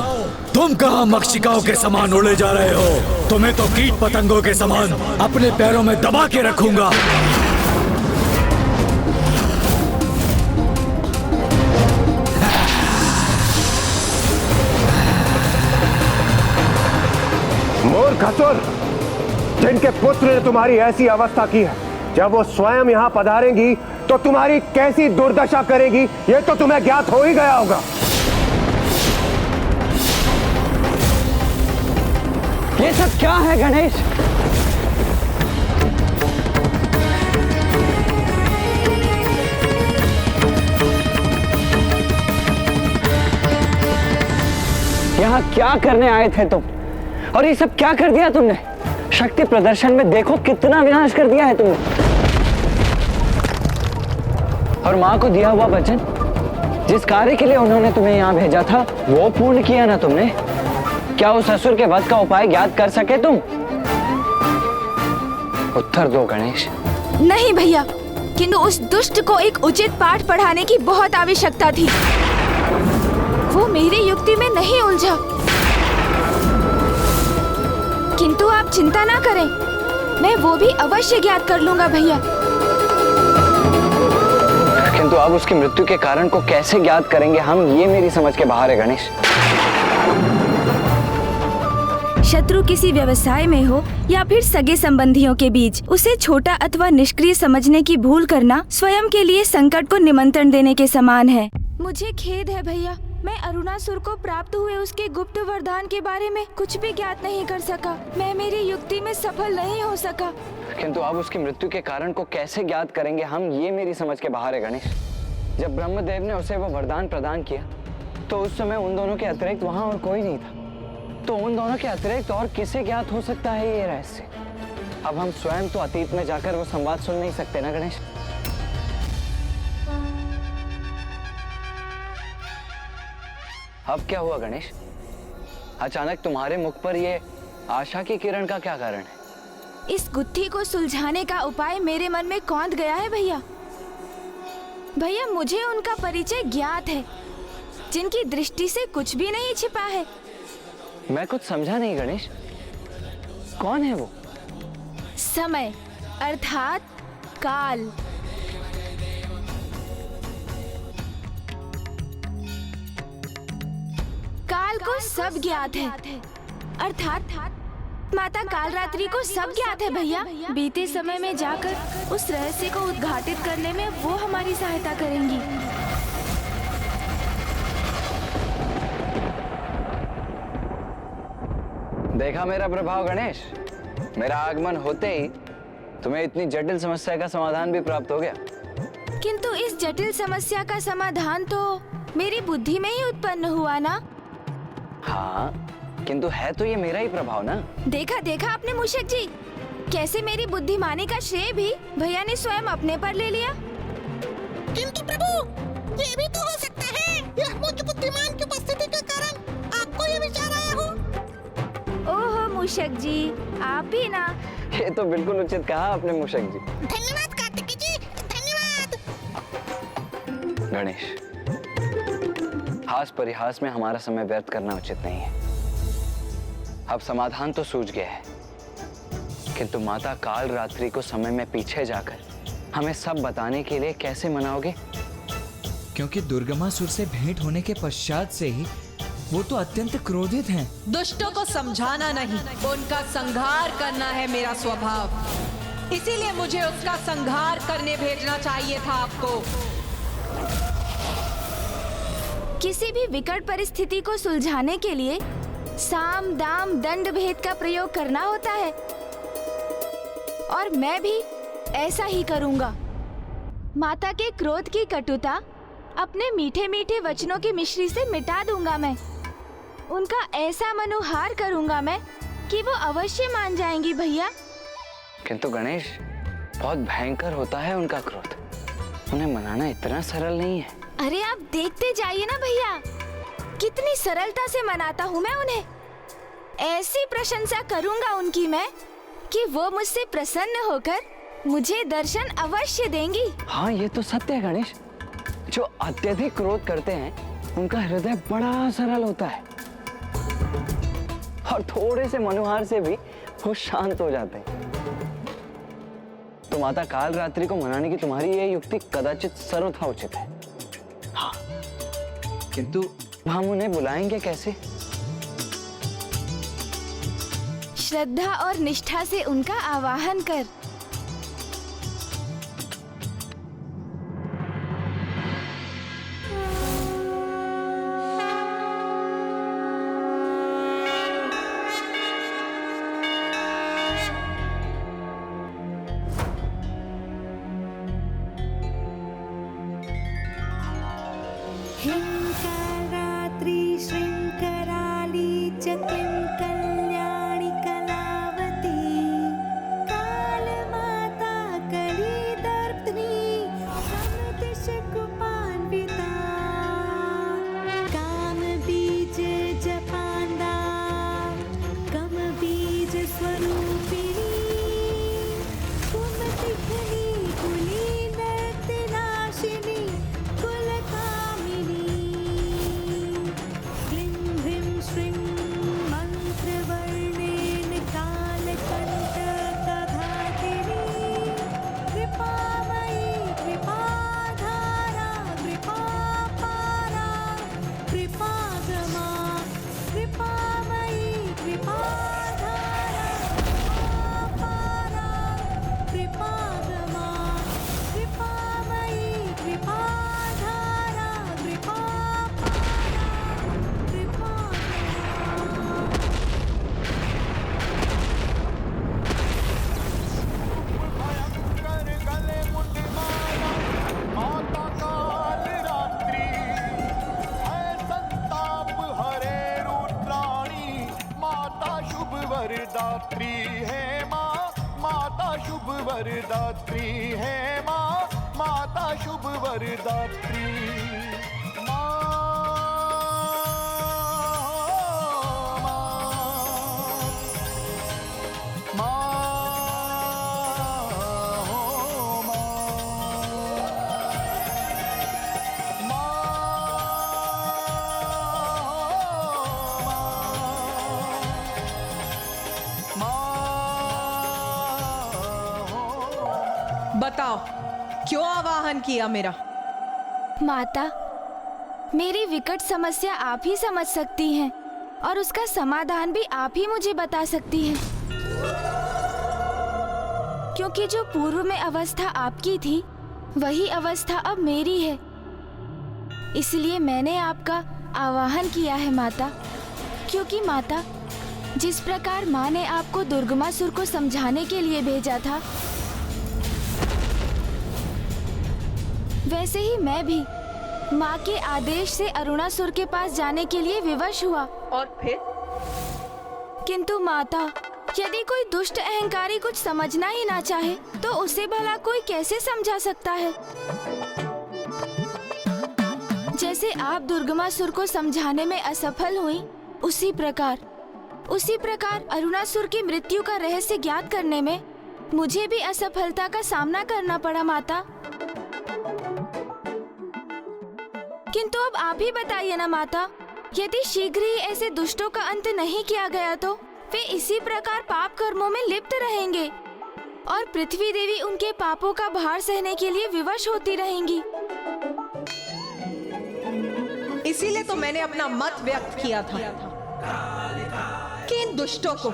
तुम कहाँ मक्षिकाओं के समान उड़े जा रहे हो? तुम्हें तो कीट पतंगों के समान अपने पैरों में दबा के रखूंगा। मूर्खसुर, जिनके पुत्र ने तुम्हारी ऐसी अवस्था की है, जब वो स्वयं यहाँ पधारेंगी तो तुम्हारी कैसी दुर्दशा करेगी, ये तो तुम्हें ज्ञात हो ही गया होगा। ये सब क्या है गणेश? यहाँ क्या करने आए थे तुम? और ये सब क्या कर दिया तुमने? शक्ति प्रदर्शन में देखो कितना विनाश कर दिया है तुमने। और माँ को दिया हुआ वचन, जिस कार्य के लिए उन्होंने तुम्हें यहाँ भेजा था, वो पूर्ण किया ना तुमने? क्या उस असुर के वध का उपाय ज्ञात कर सके तुम? उत्तर दो गणेश। नहीं भैया, किंतु उस दुष्ट को एक उचित पाठ पढ़ाने की बहुत आवश्यकता थी। वो मेरी युक्ति में नहीं उलझा। किंतु आप चिंता ना करें, मैं वो भी अवश्य ज्ञात कर लूंगा भैया। किंतु अब उसकी मृत्यु के कारण को कैसे ज्ञात करेंगे हम, ये मेरी समझ के बाहर है गणेश। शत्रु किसी व्यवसाय में हो या फिर सगे संबंधियों के बीच, उसे छोटा अथवा निष्क्रिय समझने की भूल करना स्वयं के लिए संकट को निमंत्रण देने के समान है। मुझे खेद है भैया, मैं अरुणासुर को प्राप्त हुए उसके गुप्त वरदान के बारे में कुछ भी ज्ञात नहीं कर सका। मैं मेरी युक्ति में सफल नहीं हो सका। किंतु अब उसकी मृत्यु के कारण को कैसे ज्ञात करेंगे हम, ये मेरी समझ के बाहर है गणेश। जब ब्रह्मदेव ने उसे वो वरदान प्रदान किया तो उस समय उन दोनों के अतिरिक्त वहां और कोई नहीं था। तो उन दोनों के अतिरिक्त और किसे ज्ञात हो सकता है ये रहस्य? अब हम स्वयं तो अतीत में जाकर वो संवाद सुन नहीं सकते ना गणेश। अब क्या हुआ गणेश? अचानक तुम्हारे मुख पर ये आशा की किरण का क्या कारण है? इस गुत्थी को सुलझाने का उपाय मेरे मन में कौंध गया है भैया। भैया मुझे उनका परिचय ज्ञात है, जिनकी दृष्टि से कुछ भी नहीं छिपा है। मैं कुछ समझा नहीं गणेश, कौन है वो? समय अर्थात काल। काल को सब ज्ञात है, अर्थात माता कालरात्रि को सब ज्ञात है भैया। बीते समय में जाकर उस रहस्य को उद्घाटित करने में वो हमारी सहायता करेंगी। देखा मेरा प्रभाव गणेश, मेरा आगमन होते ही तुम्हें इतनी जटिल समस्या का समाधान भी प्राप्त हो गया। किंतु इस जटिल समस्या का समाधान तो मेरी बुद्धि में ही उत्पन्न हुआ ना। हाँ, किंतु है तो ये मेरा ही प्रभाव ना। देखा देखा आपने मूषक जी, कैसे मेरी बुद्धिमानी का श्रेय भी भैया ने स्वयं अपने पर ले लिया। किंतु प्रभु, ये भी तो हो सकता है यह मुझ बुद्धिमान की उपस्थिति के कारण आपको ये विचार आया हो। ओहो मूषक जी, आप भी ना। ये तो बिल्कुल उचित कहा आपने मूषक जी। धन्यवाद कार्तिकी जी, धन्यवाद। गणेश, हास परिहास में हमारा समय व्यर्थ करना उचित नहीं है। अब समाधान तो सूझ गया है, किंतु माता काल रात्रि को समय में पीछे जाकर हमें सब बताने के लिए कैसे मनाओगे? क्योंकि दुर्गमासुर से भेंट होने के पश्चात से ही वो तो अत्यंत क्रोधित हैं। दुष्टों को समझाना नहीं, उनका संहार करना है मेरा स्वभाव। इसीलिए मुझे उसका संहार करने भेजना चाहिए था आपको। किसी भी विकट परिस्थिति को सुलझाने के लिए साम दाम दंड भेद का प्रयोग करना होता है, और मैं भी ऐसा ही करूंगा। माता के क्रोध की कटुता अपने मीठे मीठे वचनों की मिश्री से मिटा दूंगा मैं। उनका ऐसा मनोहार करूंगा मैं कि वो अवश्य मान जाएंगी भैया। किंतु गणेश, बहुत भयंकर होता है उनका क्रोध, उन्हें मनाना इतना सरल नहीं है। अरे आप देखते जाइए ना भैया, कितनी सरलता से मनाता हूँ मैं उन्हें। ऐसी प्रशंसा करूंगा उनकी मैं कि वो मुझसे प्रसन्न होकर मुझे दर्शन अवश्य देंगी। हाँ, ये तो सत्य है गणेश। जो अत्यधिक क्रोध करते हैं उनका हृदय बड़ा सरल होता है, और थोड़े से मनोहार से भी वो शांत हो जाते हैं। तो माता काल रात्रि को मनाने की तुम्हारी ये युक्ति कदाचित सर्वथा उचित है। हाँ, किंतु हम उन्हें बुलाएंगे कैसे? श्रद्धा और निष्ठा से उनका आवाहन कर। हिंकारात्रि श्रृंकराली च किं कल्याणी कलावती कालमाता कलिदर्पिणी समतिशकुपान्विता कामबीज जपान्दा कमबीज स्वरूपिणी कुमतिघ्नी कुलीनर्तिनाशिनी कुलकामिनी वरदात्री है माँ, माता शुभ वरदात्री। बताओ क्यों आवाहन किया मेरा? माता, मेरी विकट समस्या आप ही समझ सकती हैं और उसका समाधान भी आप ही मुझे बता सकती हैं। क्योंकि जो पूर्व में अवस्था आपकी थी वही अवस्था अब मेरी है, इसलिए मैंने आपका आवाहन किया है माता। क्योंकि माता, जिस प्रकार माँ ने आपको दुर्गमासुर को समझाने के लिए भेजा था, वैसे ही मैं भी माँ के आदेश से अरुणासुर के पास जाने के लिए विवश हुआ। और फिर? किंतु माता, यदि कोई दुष्ट अहंकारी कुछ समझना ही ना चाहे तो उसे भला कोई कैसे समझा सकता है? जैसे आप दुर्गमासुर को समझाने में असफल हुई, उसी प्रकार अरुणासुर की मृत्यु का रहस्य ज्ञात करने में मुझे भी असफलता का सामना करना पड़ा माता। किंतु अब आप ही बताइए ना माता, यदि शीघ्र ही ऐसे दुष्टों का अंत नहीं किया गया तो वे इसी प्रकार पाप कर्मों में लिप्त रहेंगे और पृथ्वी देवी उनके पापों का भार सहने के लिए विवश होती रहेंगी। इसीलिए तो मैंने अपना मत व्यक्त किया था कि इन दुष्टों को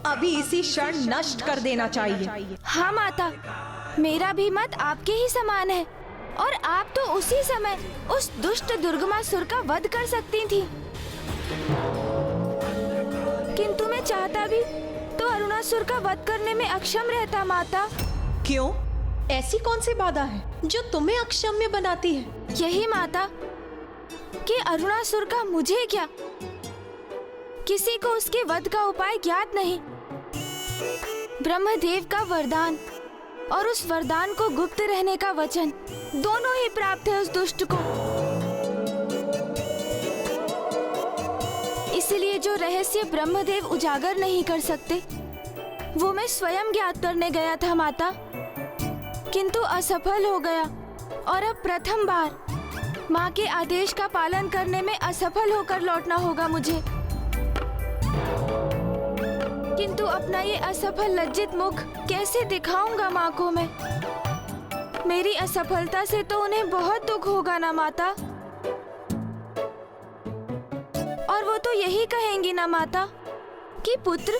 अभी इसी क्षण नष्ट कर देना चाहिए। हाँ माता, मेरा भी मत आपके ही समान है और आप तो उसी समय उस दुष्ट दुर्गमासुर का वध कर सकती थी। किंतु मैं चाहता भी तो अरुणासुर का वध करने में अक्षम रहता माता। क्यों? ऐसी कौन सी बाधा है जो तुम्हें अक्षम्य बनाती है? यही माता कि अरुणासुर का मुझे क्या, किसी को उसके वध का उपाय ज्ञात नहीं। ब्रह्मदेव का वरदान और उस वरदान को गुप्त रहने का वचन दोनों ही प्राप्त है उस दुष्ट को। इसलिए जो रहस्य ब्रह्मदेव उजागर नहीं कर सकते वो मैं स्वयं ज्ञात करने गया था माता, किंतु असफल हो गया और अब प्रथम बार माँ के आदेश का पालन करने में असफल होकर लौटना होगा मुझे। किंतु अपना ये असफल लज्जित मुख कैसे दिखाऊंगा माँ को मैं? मेरी असफलता से तो उन्हें बहुत दुख होगा ना माता। और वो तो यही कहेंगी ना माता कि पुत्र,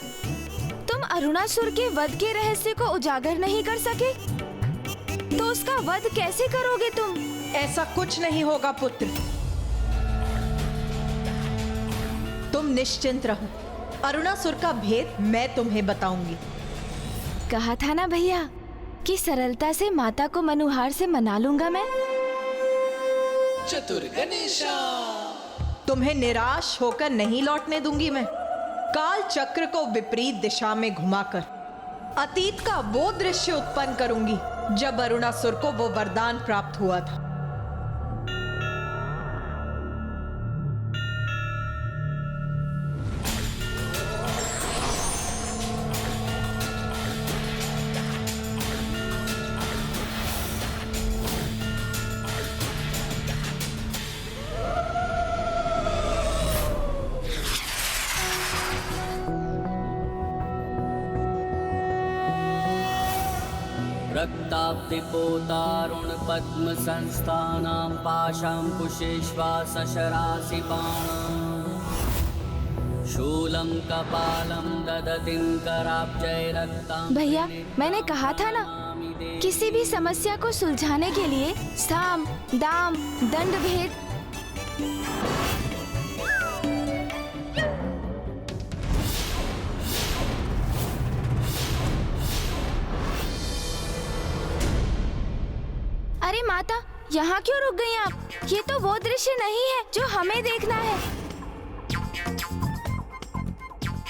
तुम अरुणासुर के वध के रहस्य को उजागर नहीं कर सके, तो उसका वध कैसे करोगे तुम? ऐसा कुछ नहीं होगा पुत्र, तुम निश्चिंत रहो। अरुणासुर का भेद मैं तुम्हें बताऊंगी। कहा था ना भैया कि सरलता से माता को मनुहार से मना लूंगा मैं। चतुर गणेशा, तुम्हें निराश होकर नहीं लौटने दूंगी मैं। काल चक्र को विपरीत दिशा में घुमाकर अतीत का वो दृश्य उत्पन्न करूंगी जब अरुणासुर को वो वरदान प्राप्त हुआ था। रक्ताब्धिपोतारुण पद्म संस्थानां पाशांकुशेष्वा सशरासि बाणं शूलं कपालं ददतिं कराब्जय रक्तां। भैया, मैंने कहा था ना, किसी भी समस्या को सुलझाने के लिए साम, दाम, दंड भेद अरे माता, यहाँ क्यों रुक गई आप? ये तो वो दृश्य नहीं है जो हमें देखना है।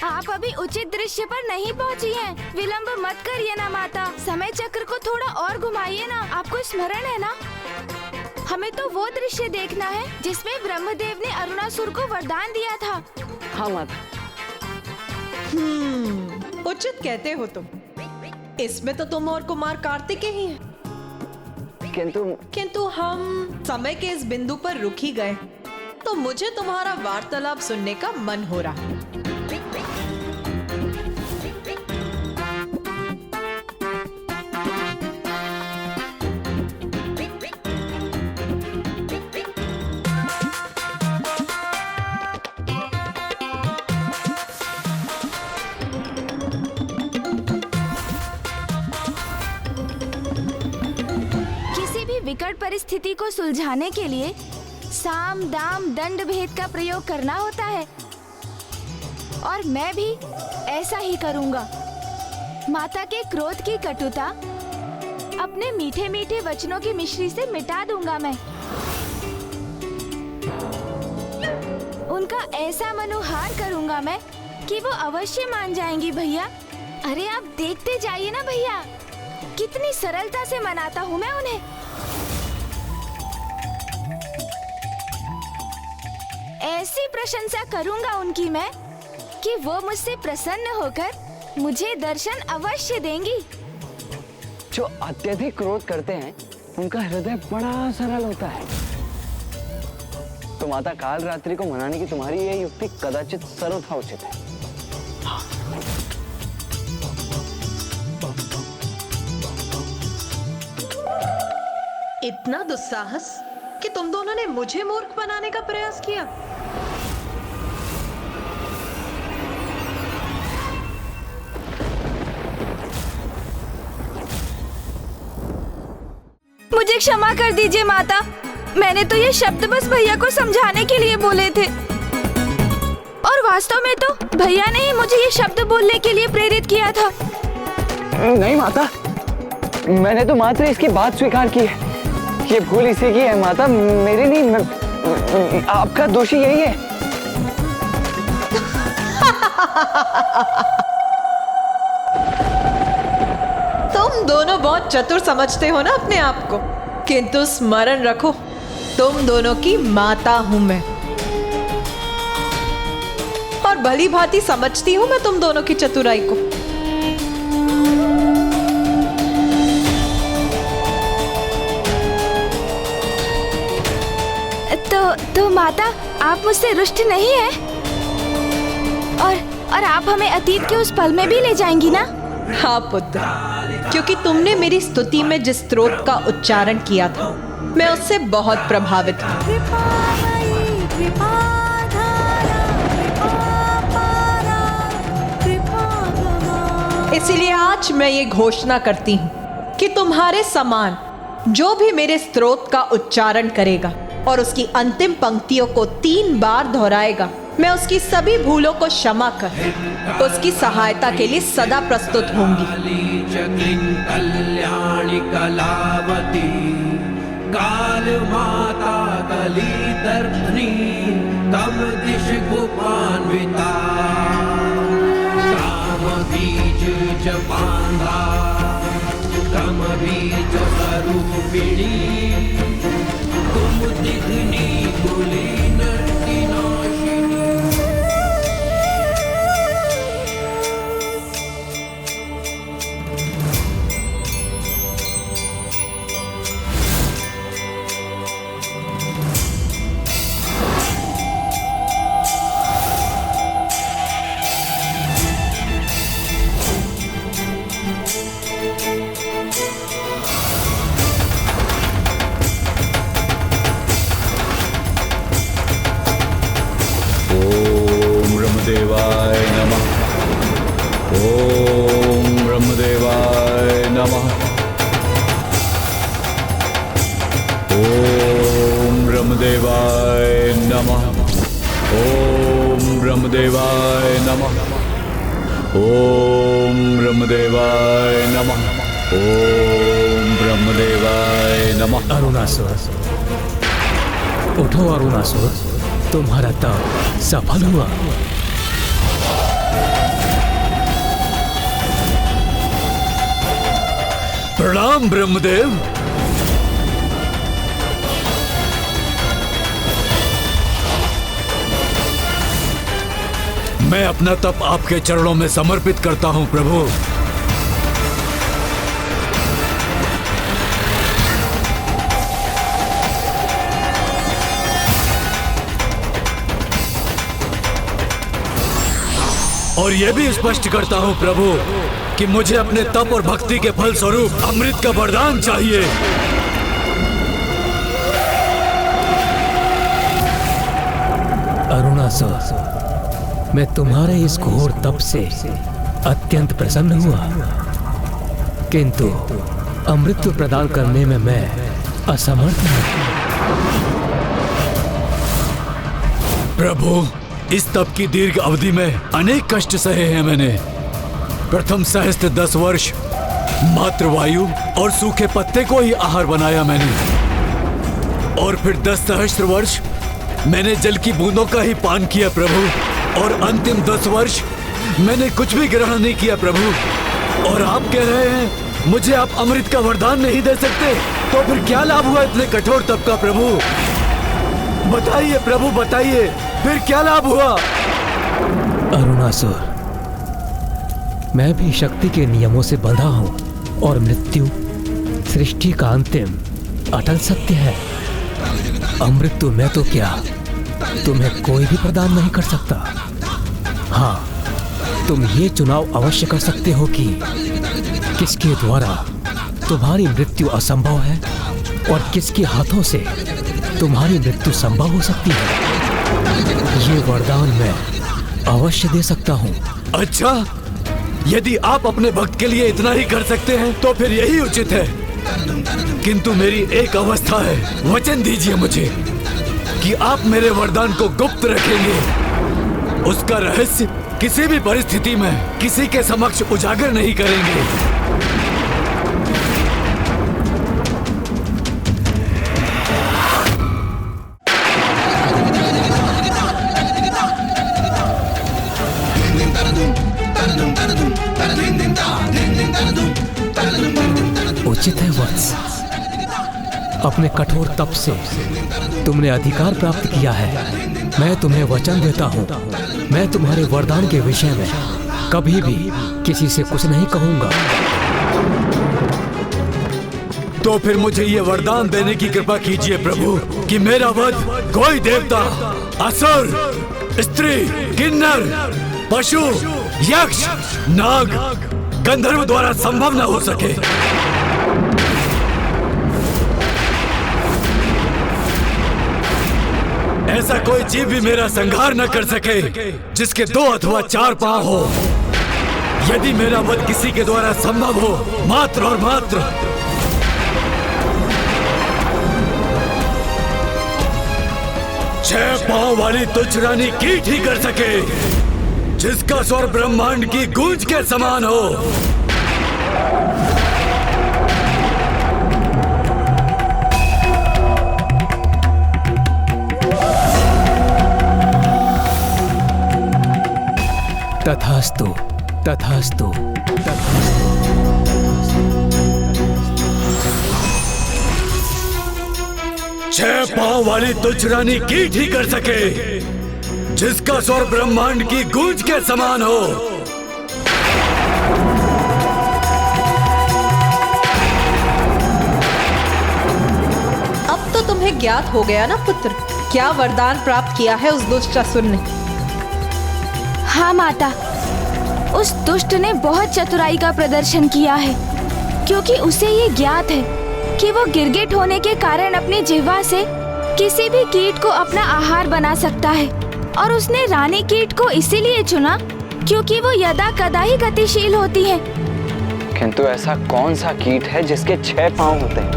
आप अभी उचित दृश्य पर नहीं पहुंची हैं। विलंब मत करिए ना माता, समय चक्र को थोड़ा और घुमाइए ना। आपको स्मरण है ना, हमें तो वो दृश्य देखना है जिसमें ब्रह्मदेव ने अरुणासुर को वरदान दिया था। हाँ माता। उचित कहते हो तुम। इसमें तो तुम और कुमार कार्तिकेय ही हैं। किंतु हम समय के इस बिंदु पर रुक ही गए, तो मुझे तुम्हारा वार्तालाप सुनने का मन हो रहा। विकट परिस्थिति को सुलझाने के लिए साम दाम दंड भेद का प्रयोग करना होता है, और मैं भी ऐसा ही करूंगा। माता के क्रोध की कटुता अपने मीठे मीठे वचनों की मिश्री से मिटा दूंगा मैं। उनका ऐसा मनोहार करूंगा मैं कि वो अवश्य मान जाएंगी भैया। अरे आप देखते जाइए ना भैया, कितनी सरलता से मनाता हूँ मैं उन्हें। ऐसी प्रशंसा करूंगा उनकी मैं कि वो मुझसे प्रसन्न होकर मुझे दर्शन अवश्य देंगी। जो अत्यधिक क्रोध करते हैं उनका हृदय बड़ा सरल होता है। तो माता काल रात्रि को मनाने की तुम्हारी यह युक्ति कदाचित सर्वथा उचित है। इतना दुस्साहस कि तुम दोनों ने मुझे मूर्ख बनाने का प्रयास किया। मुझे क्षमा कर दीजिए माता, मैंने तो ये शब्द बस भैया को समझाने के लिए बोले थे, और वास्तव में तो भैया ने ही मुझे ये शब्द बोलने के लिए प्रेरित किया था। नहीं माता, मैंने तो मात्र इसकी बात स्वीकार की है। ये भूल इसी की है माता, मेरी नहीं। आपका दोषी यही है। तुम दोनों बहुत चतुर समझते हो ना अपने आप को, किंतु स्मरण रखो, तुम दोनों की माता हूं मैं, और भली भांति समझती हूं मैं तुम दोनों की चतुराई को। तो माता, आप मुझसे रुष्ट नहीं है, और आप हमें अतीत के उस पल में भी ले जाएंगी ना? हाँ पुत्र, क्योंकि तुमने मेरी स्तुति में जिस स्तोत्र का उच्चारण किया था, मैं उससे बहुत प्रभावित हूँ। इसीलिए आज मैं ये घोषणा करती हूँ कि तुम्हारे समान जो भी मेरे स्तोत्र का उच्चारण करेगा और उसकी अंतिम पंक्तियों को 3 बार दोहराएगा, मैं उसकी सभी भूलों को क्षमा कर उसकी सहायता के लिए सदा प्रस्तुत होंगी। कल्याणी कलावती काल माता कली दर्पणी तम दिश गोपान्विता काम बीज जपांधा तम बीज स्वरूपिणी तुम दिग्नी कुली नर्ति नाशिनी। ब्रह्मदेवाय नमः। ओम ब्रह्मदेवाय नमः। ओम ब्रह्मदेवाय नमः। ओम ब्रह्मदेवाय नमः। ओम ब्रह्मदेवाय नमः। ओम ब्रह्मदेवाय नमः। अरुणासुर, उठो अरुणासुर, तुम्हारा तप सफल हुआ। प्रणाम ब्रह्मदेव। मैं अपना तप आपके चरणों में समर्पित करता हूं प्रभु। और यह भी स्पष्ट करता हूं प्रभु कि मुझे अपने तप और भक्ति के फल स्वरूप अमृत का वरदान चाहिए। अरुणासुर, मैं तुम्हारे इस घोर तप से अत्यंत प्रसन्न हुआ, किंतु अमृत प्रदान करने में मैं असमर्थ हूं। प्रभु, इस तप की दीर्घ अवधि में अनेक कष्ट सहे हैं मैंने। प्रथम सहस्त्र 10 वर्ष मात्र वायु और सूखे पत्ते को ही आहार बनाया मैंने, और फिर 10 सहस्त्र वर्ष मैंने जल की बूंदों का ही पान किया प्रभु, और अंतिम 10 वर्ष मैंने कुछ भी ग्रहण नहीं किया प्रभु। और आप कह रहे हैं मुझे आप अमृत का वरदान नहीं दे सकते, तो फिर क्या लाभ हुआ इतने कठोर तप का प्रभु? बताइए प्रभु, बताइए, फिर क्या लाभ हुआ? अरुणासुर, मैं भी शक्ति के नियमों से बंधा हूं, और मृत्यु सृष्टि का अंतिम अटल सत्य है। अमृत तो मैं तो क्या, तुम्हें कोई भी प्रदान नहीं कर सकता। हाँ, तुम ये चुनाव अवश्य कर सकते हो कि किसके द्वारा तुम्हारी मृत्यु असंभव है और किसके हाथों से तुम्हारी मृत्यु संभव हो सकती है। ये वरदान मैं अवश्य दे सकता हूँ। अच्छा, यदि आप अपने भक्त के लिए इतना ही कर सकते हैं तो फिर यही उचित है, किंतु मेरी एक अवस्था है। वचन दीजिए मुझे कि आप मेरे वरदान को गुप्त रखेंगे, उसका रहस्य किसी भी परिस्थिति में किसी के समक्ष उजागर नहीं करेंगे। उचित है वत्स, अपने कठोर तप से तुमने अधिकार प्राप्त किया है। मैं तुम्हें वचन देता हूँ, मैं तुम्हारे वरदान के विषय में कभी भी किसी से कुछ नहीं कहूंगा। तो फिर मुझे ये वरदान देने की कृपा कीजिए प्रभु कि मेरा वध कोई देवता, असुर, स्त्री, किन्नर, पशु, यक्ष, नाग, गंधर्व द्वारा संभव न हो सके। ऐसा कोई जीव भी मेरा संहार न कर सके जिसके 2 अथवा 4 पांव हो। यदि मेरा वध किसी के द्वारा संभव हो, मात्र और मात्र 6 पांव वाली तुच्छ रानी कीट ही कर सके, जिसका स्वर ब्रह्मांड की गूंज के समान हो। तथास्तु, तथास्तु, छह पांव वाली तुच्छ रानी कीट ही कर सके, जिसका स्वर ब्रह्मांड की गूंज के समान हो। अब तो तुम्हें ज्ञात हो गया ना पुत्र, क्या वरदान प्राप्त किया है उस दुष्ट असुर ने? हाँ माता, उस दुष्ट ने बहुत चतुराई का प्रदर्शन किया है, क्योंकि उसे ये ज्ञात है कि वो गिरगिट होने के कारण अपनी जिह्वा से किसी भी कीट को अपना आहार बना सकता है, और उसने रानी कीट को इसीलिए चुना क्योंकि वो यदा कदा ही गतिशील होती है। किंतु ऐसा कौन सा कीट है जिसके 6 पांव होते हैं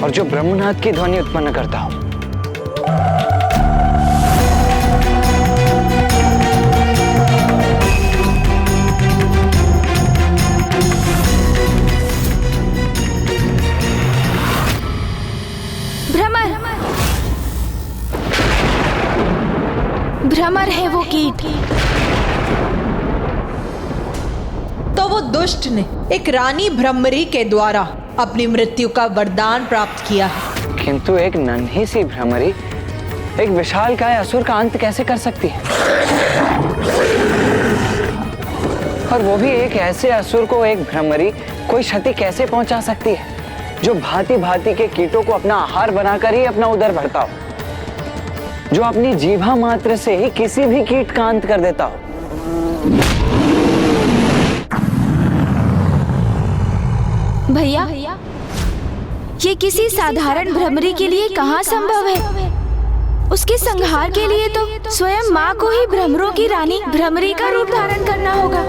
और जो ब्रह्मनाद की ध्वनि उत्पन्न करता हो? भ्रमर है वो कीट। तो वो दुष्ट ने एक रानी भ्रमरी के द्वारा अपनी मृत्यु का वरदान प्राप्त किया है। किंतु एक नन्ही सी भ्रमरी एक विशालकाय असुर का अंत कैसे कर सकती है? और वो भी एक ऐसे असुर को एक भ्रमरी कोई क्षति कैसे पहुंचा सकती है जो भांति भांति के कीटों को अपना आहार बनाकर ही अपना उदर भरता हो, जो अपनी जीभा मात्र से ही किसी भी कीट का अंत कर देता हो। भैया, ये किसी साधारण भ्रमरी के लिए कहाँ संभव है? उसके संहार के लिए तो स्वयं माँ को ही भ्रमरों की रानी भ्रमरी का रूप धारण करना होगा।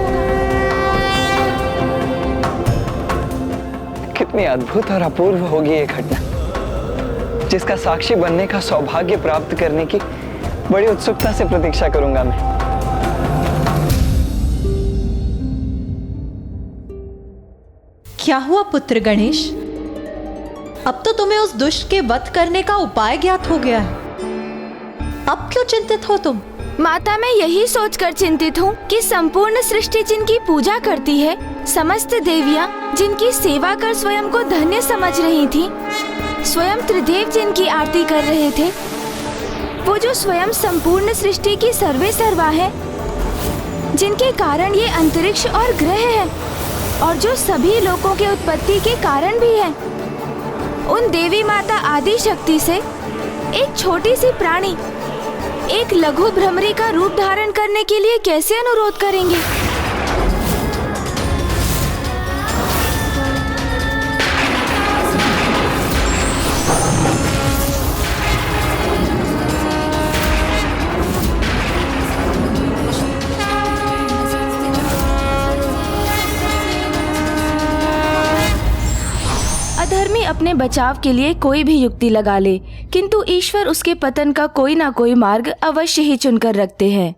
कितनी अद्भुत और अपूर्व होगी ये घटना, जिसका साक्षी बनने का सौभाग्य प्राप्त करने की बड़ी उत्सुकता से प्रतीक्षा करूंगा मैं। क्या हुआ पुत्र गणेश? अब तो तुम्हें उस दुष्ट के वध करने का उपाय ज्ञात हो गया है। अब क्यों चिंतित हो तुम? माता, मैं यही सोचकर चिंतित हूँ कि संपूर्ण सृष्टि जिनकी पूजा करती है, समस्त देवियाँ जिनकी सेवा कर स्वयं को धन्य समझ रही थी, स्वयं त्रिदेव जिनकी आरती कर रहे थे, वो जो स्वयं संपूर्ण सृष्टि की सर्वे सर्वा है, जिनके कारण ये अंतरिक्ष और ग्रह है, और जो सभी लोगों के उत्पत्ति के कारण भी है, उन देवी माता आदि शक्ति से एक छोटी सी प्राणी एक लघु भ्रमरी का रूप धारण करने के लिए कैसे अनुरोध करेंगे? अधर्मी अपने बचाव के लिए कोई भी युक्ति लगा ले, किंतु ईश्वर उसके पतन का कोई ना कोई मार्ग अवश्य ही चुनकर रखते हैं।